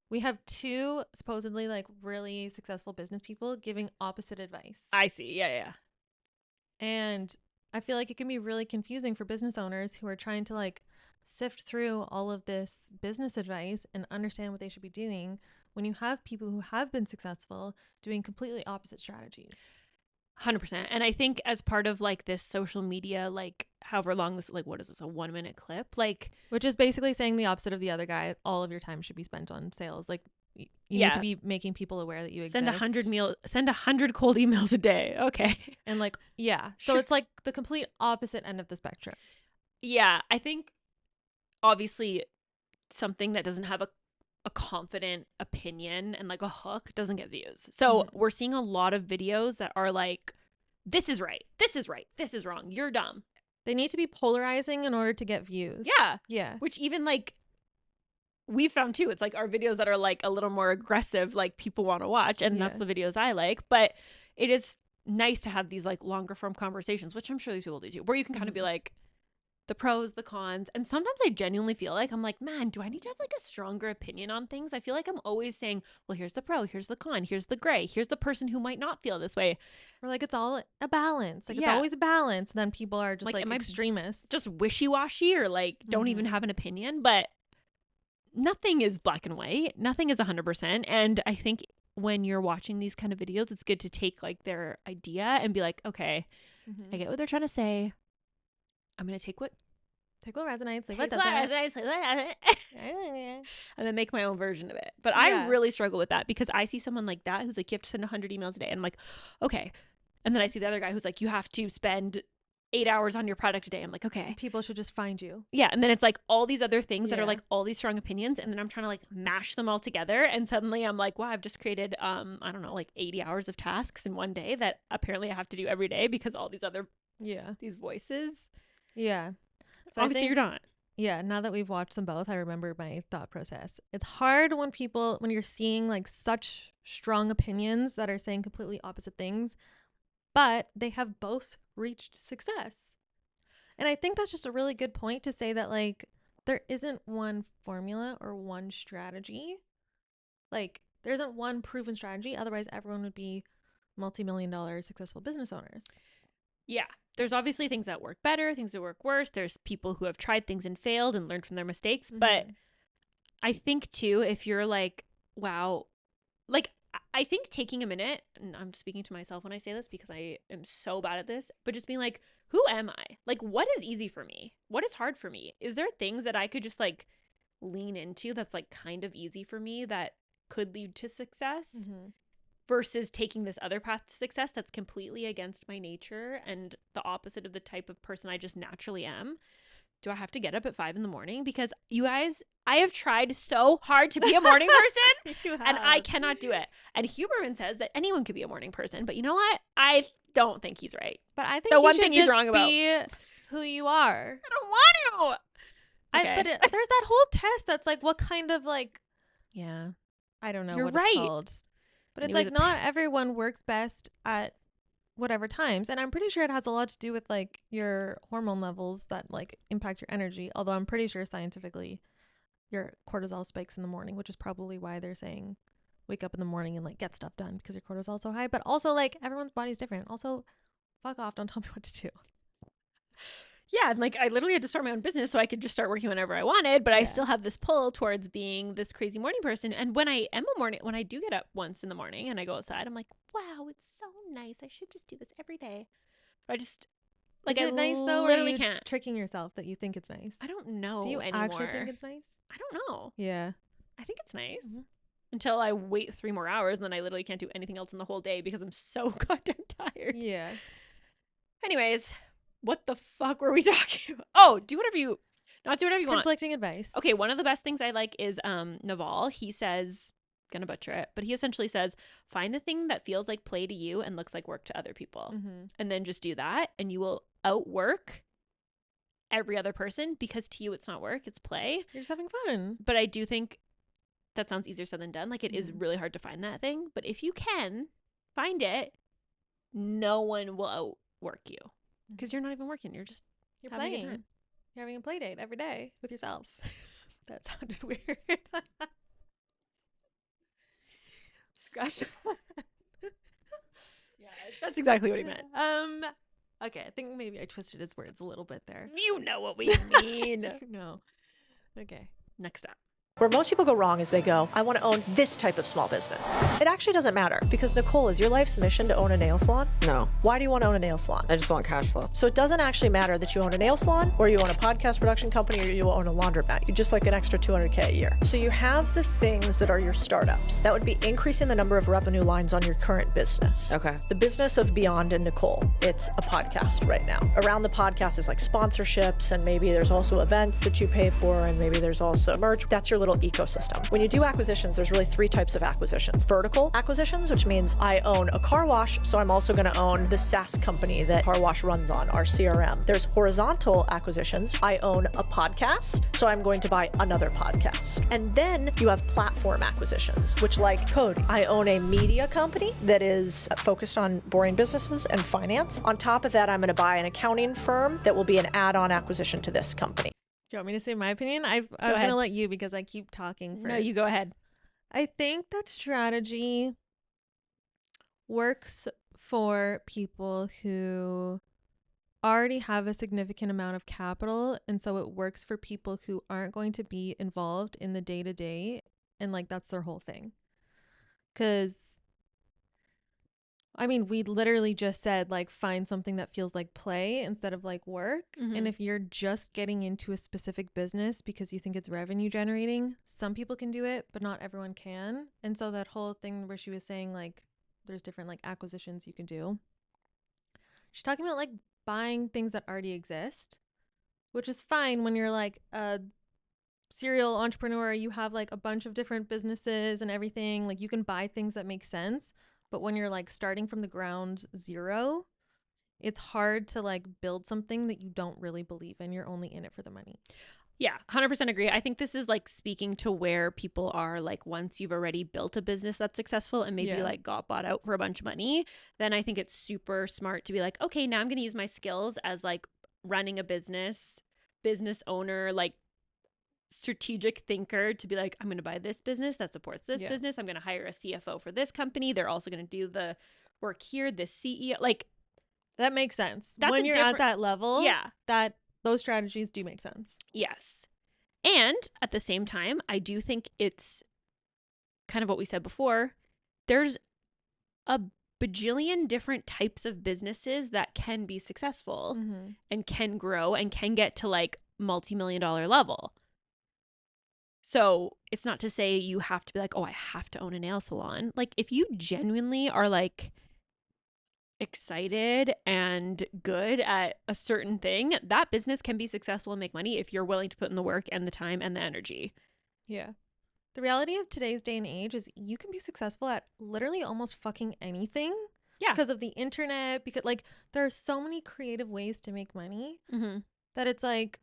we have 2 supposedly like really successful business people giving opposite advice. I see. Yeah. And I feel like it can be really confusing for business owners who are trying to like sift through all of this business advice and understand what they should be doing when you have people who have been successful doing completely opposite strategies. 100%. And I think as part of like this social media, like however long this, like what is this, a 1-minute clip? Like, which is basically saying the opposite of the other guy. All of your time should be spent on sales. Like you need to be making people aware that you exist. Send 100 cold emails a day. Okay. And like, yeah. So it's like the complete opposite end of the spectrum. Yeah. I think obviously something that doesn't have a confident opinion and like a hook doesn't get views. So we're seeing a lot of videos that are like, this is right, this is right, this is wrong, you're dumb. They need to be polarizing in order to get views. Yeah. Which even like we found too, it's like our videos that are like a little more aggressive, like people want to watch, and that's the videos I like. But it is nice to have these like longer form conversations, which I'm sure these people do too, where you can kind of be like, the pros, the cons. And sometimes I genuinely feel like I'm like, man, do I need to have like a stronger opinion on things? I feel like I'm always saying, well, here's the pro, here's the con, here's the gray, here's the person who might not feel this way. Or like it's all a balance. Like it's always a balance. And then people are just like am extremists. Just wishy-washy or like don't even have an opinion. But nothing is black and white. Nothing is 100%. And I think when you're watching these kind of videos, it's good to take like their idea and be like, okay, I get what they're trying to say. I'm going to take what resonates, and then make my own version of it. But I really struggle with that because I see someone like that who's like, you have to send 100 emails a day. And I'm like, okay. And then I see the other guy who's like, you have to spend 8 hours on your product a day. I'm like, okay. People should just find you. Yeah. And then it's like all these other things that are like all these strong opinions. And then I'm trying to like mash them all together. And suddenly I'm like, wow, I've just created, I don't know, like 80 hours of tasks in one day that apparently I have to do every day because all these other, these voices. Yeah. So obviously you're not. Yeah. Now that we've watched them both, I remember my thought process. It's hard when you're seeing like such strong opinions that are saying completely opposite things, but they have both reached success. And I think that's just a really good point to say that like there isn't one formula or one strategy. Like there isn't one proven strategy. Otherwise everyone would be multi-million-dollar successful business owners. Yeah. There's obviously things that work better, things that work worse. There's people who have tried things and failed and learned from their mistakes. But I think too, if you're like, wow, like I think taking a minute, and I'm speaking to myself when I say this because I am so bad at this, but just being like, who am I? Like, what is easy for me? What is hard for me? Is there things that I could just like lean into that's like kind of easy for me that could lead to success? Versus taking this other path to success that's completely against my nature and the opposite of the type of person I just naturally am. Do I have to get up at 5 a.m? Because you guys, I have tried so hard to be a morning person and I cannot do it. And Huberman says that anyone could be a morning person, but you know what? I don't think he's right. But I think the one thing he's wrong about. Be who you are. I don't want to. Okay. But there's that whole test that's like, what kind of like, I don't know You're what right. it's called. But it's like not everyone works best at whatever times. And I'm pretty sure it has a lot to do with like your hormone levels that like impact your energy. Although I'm pretty sure scientifically your cortisol spikes in the morning, which is probably why they're saying wake up in the morning and like get stuff done because your cortisol is so high. But also like everyone's body's different. Also, fuck off. Don't tell me what to do. Yeah, and like I literally had to start my own business so I could just start working whenever I wanted, but I still have this pull towards being this crazy morning person. And when I do get up once in the morning and I go outside, I'm like, wow, it's so nice. I should just do this every day. But I just like Is it nice though? literally or are you can't. tricking yourself that you think it's nice? I don't know Do you anymore. actually think it's nice? I don't know. Yeah. I think it's nice. Until I wait 3 more hours and then I literally can't do anything else in the whole day because I'm so goddamn tired. Yeah. Anyways, what the fuck were we talking about? Oh, do whatever you want. Conflicting advice. Okay, one of the best things I like is Naval. He says, gonna butcher it, but he essentially says, find the thing that feels like play to you and looks like work to other people. And then just do that and you will outwork every other person because to you it's not work, it's play. You're just having fun. But I do think that sounds easier said than done. Like it is really hard to find that thing. But if you can find it, no one will outwork you. Because you're not even working. You're just You're having a good playing. time. You're having a play date every day with yourself. That sounded weird. Scratch. Yeah, that's exactly what he meant. Okay, I think maybe I twisted his words a little bit there. You know what we mean. No. Okay. Next up. Where most people go wrong is they go, I want to own this type of small business. It actually doesn't matter because Nicole, is your life's mission to own a nail salon? No, Why do you want to own a nail salon? I just want cash flow. So it doesn't actually matter that you own a nail salon or you own a podcast production company or you own a laundromat. You just like an extra $200K a year. So you have the things that are your startups. That would be increasing the number of revenue lines on your current business. Okay. The business of Beyond and Nicole, it's a podcast right now. Around the podcast is like sponsorships and maybe there's also events that you pay for and maybe there's also merch. That's your little ecosystem. When you do acquisitions, there's really 3 types of acquisitions. Vertical acquisitions, which means I own a car wash, so I'm also going to own the SaaS company that car wash runs on, our CRM. There's horizontal acquisitions. I own a podcast, so I'm going to buy another podcast. And then you have platform acquisitions, which like Code, I own a media company that is focused on boring businesses and finance. On top of that, I'm going to buy an accounting firm that will be an add-on acquisition to this company. Do you want me to say my opinion? I was going to let you because I keep talking first. No, you go ahead. I think that strategy works for people who already have a significant amount of capital. And so it works for people who aren't going to be involved in the day-to-day. And like, that's their whole thing. Because I mean, we literally just said like find something that feels like play instead of like work. And if you're just getting into a specific business because you think it's revenue generating, some people can do it, but not everyone can. And so that whole thing where she was saying like there's different like acquisitions you can do. She's talking about like buying things that already exist, which is fine when you're like a serial entrepreneur. You have like a bunch of different businesses and everything. Like you can buy things that make sense. But when you're like starting from the ground zero, it's hard to like build something that you don't really believe in. You're only in it for the money. Yeah, 100% agree. I think this is like speaking to where people are like once you've already built a business that's successful and maybe like got bought out for a bunch of money, then I think it's super smart to be like, okay, now I'm going to use my skills as like running a business owner, like strategic thinker to be like, I'm going to buy this business that supports this business. I'm going to hire a CFO for this company. They're also going to do the work here, the CEO. Like that makes sense. That's when you're at that level, that those strategies do make sense. Yes. And at the same time, I do think it's kind of what we said before. There's a bajillion different types of businesses that can be successful and can grow and can get to like multi-million-dollar level. So it's not to say you have to be like, oh, I have to own a nail salon. Like if you genuinely are like excited and good at a certain thing, that business can be successful and make money if you're willing to put in the work and the time and the energy. Yeah. The reality of today's day and age is you can be successful at literally almost fucking anything. Yeah. Because of the internet, because like there are so many creative ways to make money that it's like,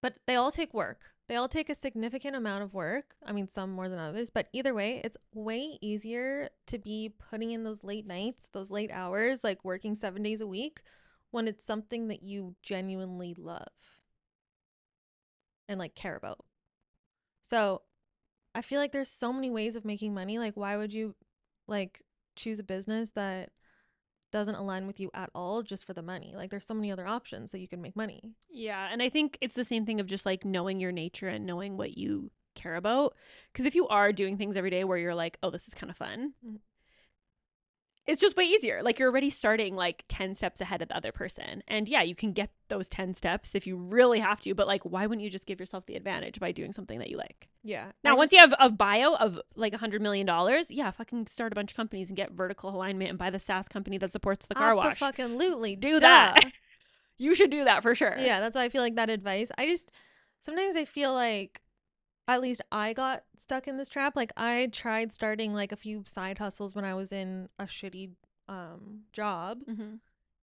but they all take work. They all take a significant amount of work. I mean, some more than others, but either way, it's way easier to be putting in those late nights, those late hours, like working 7 days a week when it's something that you genuinely love and like care about. So I feel like there's so many ways of making money. Like, why would you like choose a business that doesn't align with you at all just for the money? Like, there's so many other options that you can make money. Yeah. And I think it's the same thing of just like knowing your nature and knowing what you care about. Because if you are doing things every day where you're like, oh, this is kind of fun, it's just way easier. Like, you're already starting like 10 steps ahead of the other person. And yeah, you can get those 10 steps if you really have to. But like, why wouldn't you just give yourself the advantage by doing something that you like? Yeah. Now, once you have a bio of like $100 million, yeah, fucking start a bunch of companies and get vertical alignment and buy the SaaS company that supports the car wash. Absolutely. Do that. You should do that for sure. Yeah, that's why I feel like that advice. Sometimes I feel like at least I got stuck in this trap. Like, I tried starting like a few side hustles when I was in a shitty job,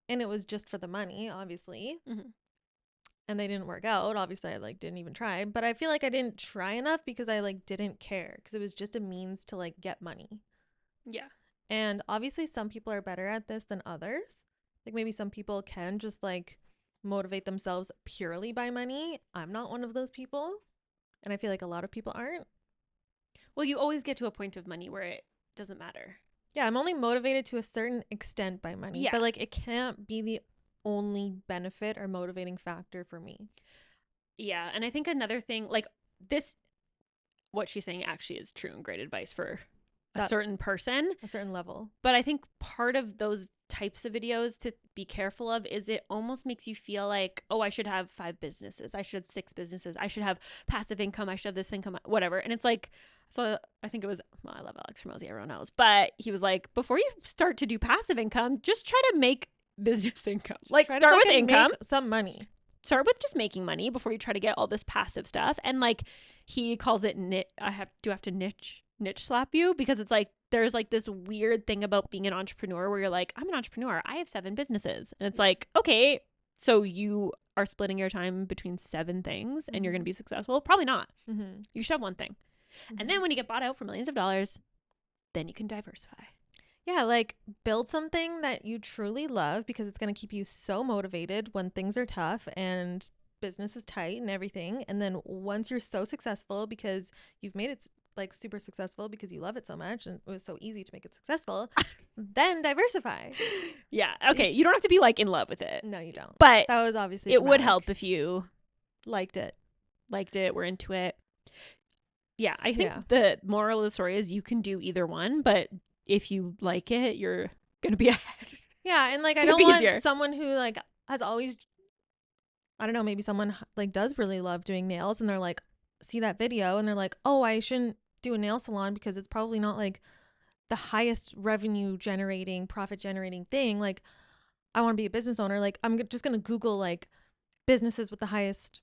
and it was just for the money, obviously. And they didn't work out. Obviously, I like didn't even try, but I feel like I didn't try enough because I like didn't care, because it was just a means to like get money. Yeah. And obviously some people are better at this than others. Like, maybe some people can just like motivate themselves purely by money. I'm not one of those people. And I feel like a lot of people aren't. Well, you always get to a point of money where it doesn't matter. Yeah, I'm only motivated to a certain extent by money. Yeah. But like, it can't be the only benefit or motivating factor for me. Yeah. And I think another thing, like this, what she's saying actually is true and great advice for a certain person, a certain level. But I think part of those types of videos to be careful of is it almost makes you feel like, oh, I should have 5 businesses. I should have 6 businesses. I should have passive income. I should have this income, whatever. And it's like, so I think it was, well, I love Alex Hormozi, everyone knows, but he was like, before you start to do passive income, just try to make business income. Like, start with income, some money. Start with just making money before you try to get all this passive stuff. And like, he calls it I have to niche slap you, because it's like there's like this weird thing about being an entrepreneur where you're like, I'm an entrepreneur, I have 7 businesses, and it's like, okay, so you are splitting your time between 7 things and you're gonna be successful? Probably not. You should have one thing, and then when you get bought out for millions of dollars, then you can diversify. Yeah, like build something that you truly love, because it's going to keep you so motivated when things are tough and business is tight and everything. And then once you're so successful because you've made it like super successful because you love it so much and it was so easy to make it successful, then diversify. Yeah. Okay. You don't have to be like in love with it. No, you don't. But that was obviously it would help if you liked it, were into it. Yeah. I think the moral of the story is you can do either one, but if you like it, you're going to be ahead. Yeah. And like, I don't want someone who like has always, I don't know, maybe someone like does really love doing nails and they're like, see that video and they're like, oh, I shouldn't do a nail salon because it's probably not like the highest revenue generating, profit generating thing. Like, I want to be a business owner. Like, I'm just going to Google like businesses with the highest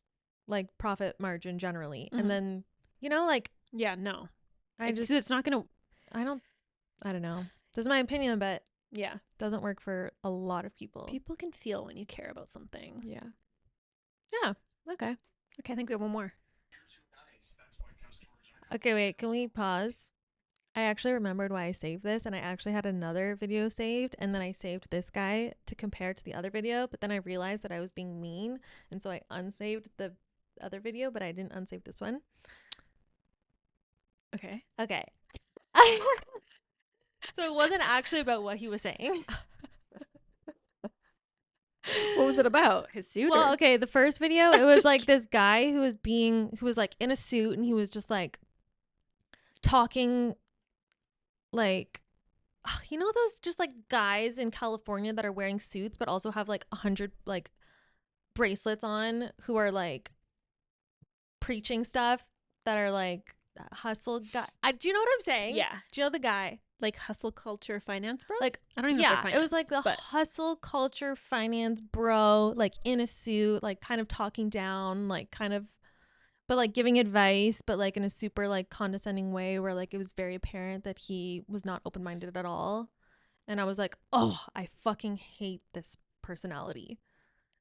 like profit margin generally. And then, you know, like, yeah, no, it's not going to, I don't know. This is my opinion, but yeah, doesn't work for a lot of people. People can feel when you care about something. Yeah. Yeah. Okay. I think we have one more. Okay, wait, can we pause? I actually remembered why I saved this, and I actually had another video saved, and then I saved this guy to compare to the other video, but then I realized that I was being mean, and so I unsaved the other video, but I didn't unsave this one. Okay. So it wasn't actually about what he was saying. What was it about? His suit? Well, okay, the first video, it was like this guy who was like in a suit, and he was just like talking like, you know, those just like guys in California that are wearing suits but also have like 100 like bracelets on, who are like preaching stuff, that are like hustle guy. Do you know what I'm saying? Yeah. Do you know the guy? Like hustle culture finance bros? Like, I don't even know if they're finance, it was like the hustle culture finance bro, like in a suit, like kind of talking down, like kind of, but like giving advice, but like in a super like condescending way where like it was very apparent that he was not open-minded at all. And I was like, oh, I fucking hate this personality.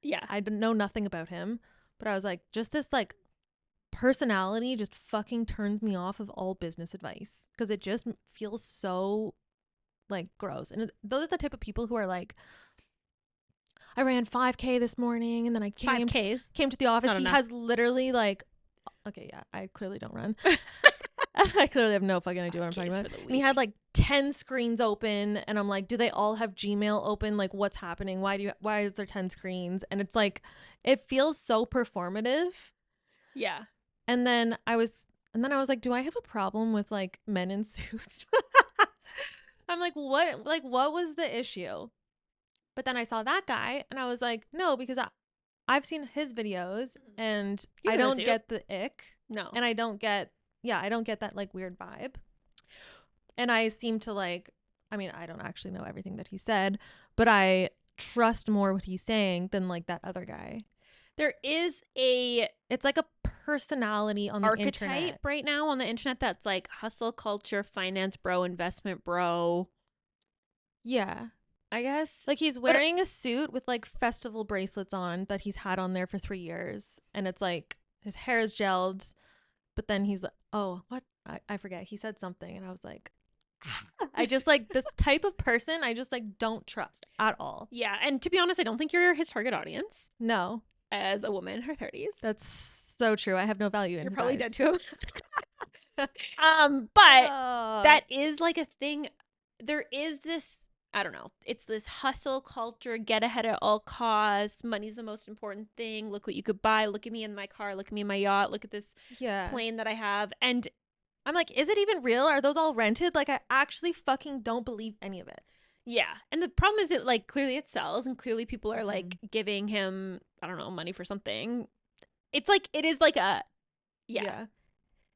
Yeah. I know nothing about him, but I was like, just this like personality just fucking turns me off of all business advice because it just feels so like gross. And those are the type of people who are like, I ran 5K this morning and then I came 5K. came to the office. Not He enough. has literally like, okay, yeah, I clearly don't run. I clearly have no fucking idea what I'm talking 5Ks about. for the And he had like 10 screens open, and I'm like, do they all have Gmail open? Like, what's happening? Why is there 10 screens? And it's like, it feels so performative. Yeah. And then I was like, do I have a problem with like men in suits? I'm like, what was the issue? But then I saw that guy and I was like, no, because I've seen his videos and He's I in a don't suit. get the ick. No. And I don't get that like weird vibe. And I seem to like, I mean, I don't actually know everything that he said, but I trust more what he's saying than like that other guy. There is a It's like a personality on the archetype internet. right now on the internet that's like hustle culture, finance bro, investment bro, Yeah. I guess. Like he's wearing a suit with like festival bracelets on that he's had on there for 3 years. And it's like his hair is gelled, but then he's like, oh, what? I forget. He said something and I was like, I just like this type of person I just like don't trust at all. Yeah, and to be honest, I don't think you're his target audience No, as a woman in her 30s. that's so true. I have no value in You're his probably eyes. dead to him. But Oh. that is like a thing. There is this, I don't know, it's this hustle culture, get ahead at all costs, money's the most important thing, look what you could buy, look at me in my car, look at me in my yacht, look at this Yeah. plane that I have. And I'm like, is it even real? Are those all rented? Like I actually fucking don't believe any of it. yeah, and the problem is that like clearly it sells and clearly people are like giving him, I don't know, money for something. It's like, it is like a, yeah.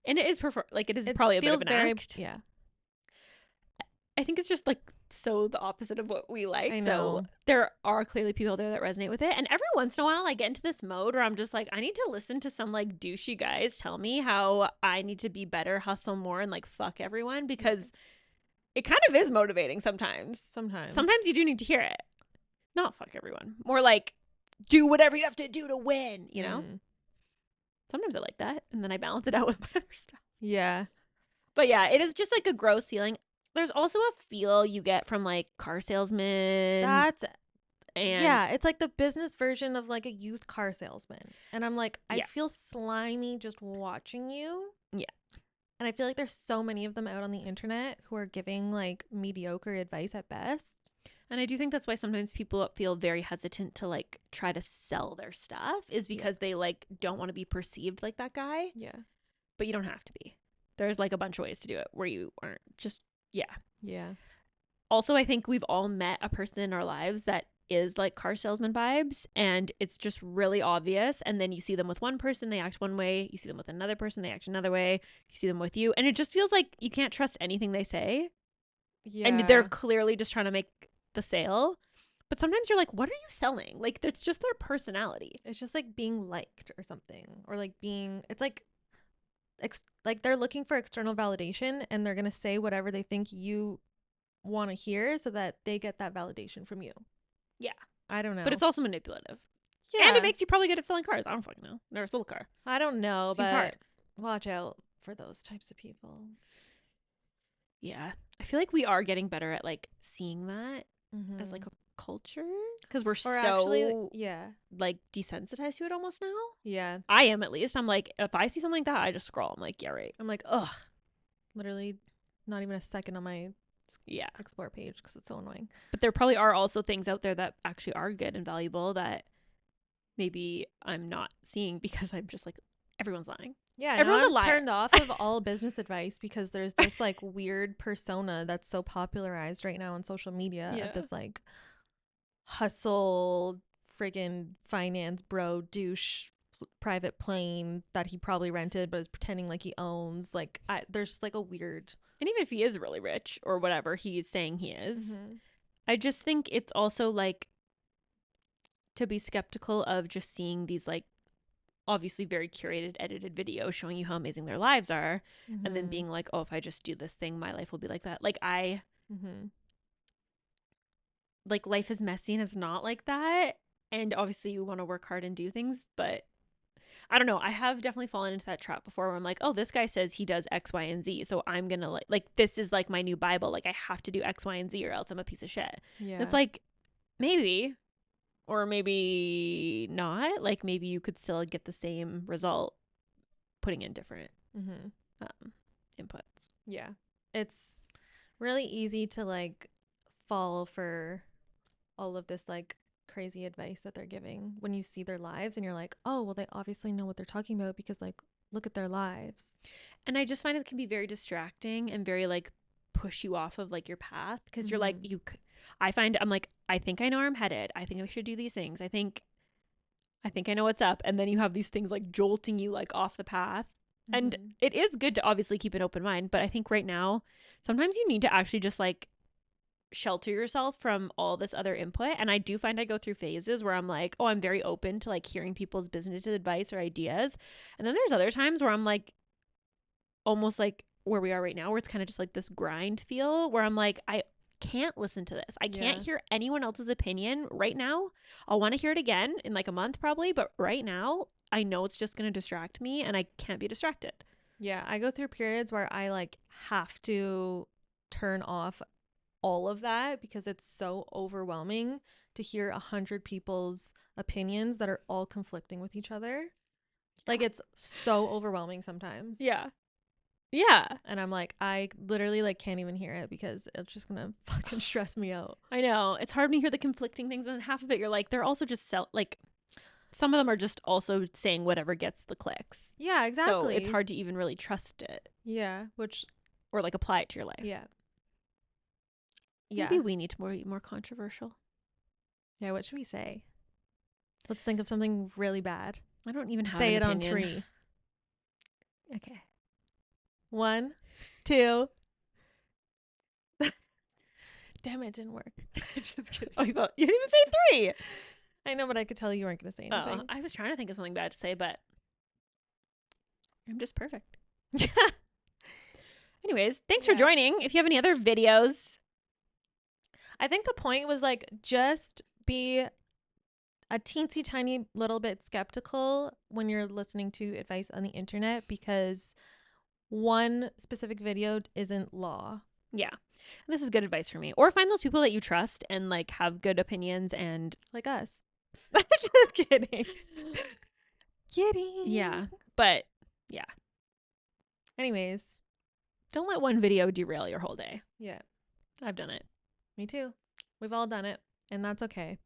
And it is like it is probably a bit of an act. Yeah. I think it's just like so the opposite of what we like. I So know. there are clearly people there that resonate with it. And every once in a while I get into this mode where I'm just like, I need to listen to some like douchey guys tell me how I need to be better, hustle more, and like fuck everyone, because it kind of is motivating sometimes. Sometimes you do need to hear it. Not fuck everyone. More like do whatever you have to do to win, you know? Sometimes I like that. And then I balance it out with my other stuff. Yeah. But yeah, it is just like a gross feeling. There's also a feel you get from like car salesmen. Yeah, it's like the business version of like a used car salesman. And I'm like, I Yeah. feel slimy just watching you. Yeah. And I feel like there's so many of them out on the internet who are giving like mediocre advice at best. And I do think that's why sometimes people feel very hesitant to like try to sell their stuff, is because they like don't want to be perceived like that guy. Yeah. But you don't have to be. There's like a bunch of ways to do it where you aren't just, Yeah. Also, I think we've all met a person in our lives that is like car salesman vibes, and it's just really obvious. And then you see them with one person, they act one way. You see them with another person, they act another way. You see them with you, and it just feels like you can't trust anything they say. Yeah. And they're clearly just trying to make the sale. But sometimes you're like, what are you selling? Like, that's just their personality. It's just like being liked or something, or like being, it's like like they're looking for external validation, and they're going to say whatever they think you want to hear so that they get that validation from you. Yeah. I don't know. But it's also manipulative. Yeah. And it makes you probably good at selling cars. I don't fucking know. Never sold a car. I don't know, Seems but hard. watch out for those types of people. Yeah. I feel like we are getting better at like seeing that as like a culture, because we're so actually, yeah, like desensitized to it almost now. yeah. I am, at least. I'm like, if I see something like that, I just scroll. I'm like, yeah, right. I'm like, ugh, literally, not even a second on my Yeah. explore page because it's so annoying. But there probably are also things out there that actually are good and valuable that maybe I'm not seeing because I'm just like, everyone's lying. Yeah, Everyone's now a I'm liar. turned off of all business advice because there's this like weird persona that's so popularized right now on social media Yeah. of this like hustle friggin' finance bro douche private plane that he probably rented but is pretending like he owns. Like there's just like a weird. And even if he is really rich or whatever he's saying he is, Mhm. I just think it's also like to be skeptical of just seeing these like obviously very curated, edited videos showing you how amazing their lives are, and then Mhm. being like, oh, if I just do this thing, my life will be like that. Like like life is messy and it's not like that. And obviously you want to work hard and do things, but I don't know. I have definitely fallen into that trap before where I'm like, oh, this guy says he does X, Y, and Z. So I'm going to like, this is like my new Bible. Like I have to do X, Y, and Z or else I'm a piece of shit. Yeah. It's like, maybe, or maybe not. Like maybe you could still get the same result putting in different inputs. Yeah. It's really easy to like fall for all of this like crazy advice that they're giving when you see their lives and you're like, oh, well, they obviously know what they're talking about because like, look at their lives. And I just find it can be very distracting and very like push you off of like your path because you're like, I'm like, I think I know where I'm headed. I think I should do these things. I think I know what's up. And then you have these things like jolting you like off the path. And it is good to obviously keep an open mind. But I think right now, sometimes you need to actually just like shelter yourself from all this other input. And I do find I go through phases where I'm like, oh, I'm very open to like hearing people's business advice or ideas. And then there's other times where I'm like, almost like where we are right now, where it's kind of just like this grind feel where I'm like, I can't listen to this. I can't hear anyone else's opinion right now. I'll want to hear it again in like a month probably, but right now I know it's just going to distract me and I can't be distracted. Yeah, I go through periods where I like have to turn off all of that because it's so overwhelming to hear 100 people's opinions that are all conflicting with each other. Like it's so overwhelming sometimes. Yeah. And I'm like, I literally like can't even hear it because it's just gonna fucking stress me out. I know. It's hard to hear the conflicting things, and half of it you're like, they're also just like some of them are just also saying whatever gets the clicks. Yeah, exactly. So it's hard to even really trust it. Yeah, or like apply it to your life. Yeah. Maybe we need to be more controversial. Yeah, what should we say? Let's think of something really bad. I don't even have say an it opinion. on 3. Okay. 1, 2. Damn it, didn't work. Just kidding. Oh, you didn't even say 3. I know, but I could tell you weren't going to say anything. I was trying to think of something bad to say, but I'm just perfect. Anyways, thanks for joining. If you have any other videos. I think the point was like just be a teensy tiny little bit skeptical when you're listening to advice on the internet because one specific video isn't law. Yeah. This is good advice for me. Or find those people that you trust and like have good opinions and like us. Just kidding. Kidding. Yeah. But yeah. Anyways, don't let one video derail your whole day. Yeah. I've done it. Me too. We've all done it, and that's okay.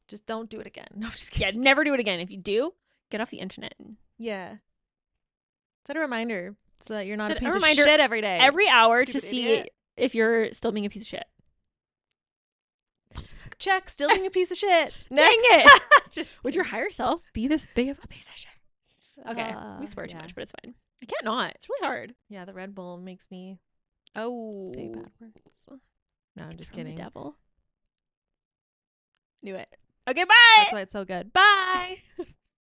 Just don't do it again. No, I'm just kidding. Yeah, never do it again. If you do, get off the internet. Yeah. Set a reminder so that you're not a Set piece a of reminder shit every day. Every hour Stupid to see idiot. if you're still being a piece of shit. Check, still being a piece of shit. Dang Next. it. Would your higher self be this big of a piece of shit? Okay. We swear too much, but it's fine. I can't not. It's really hard. Yeah, the Red Bull makes me say bad words. No, I'm just kidding. The devil. Knew it. Okay, bye. That's why it's so good. Bye.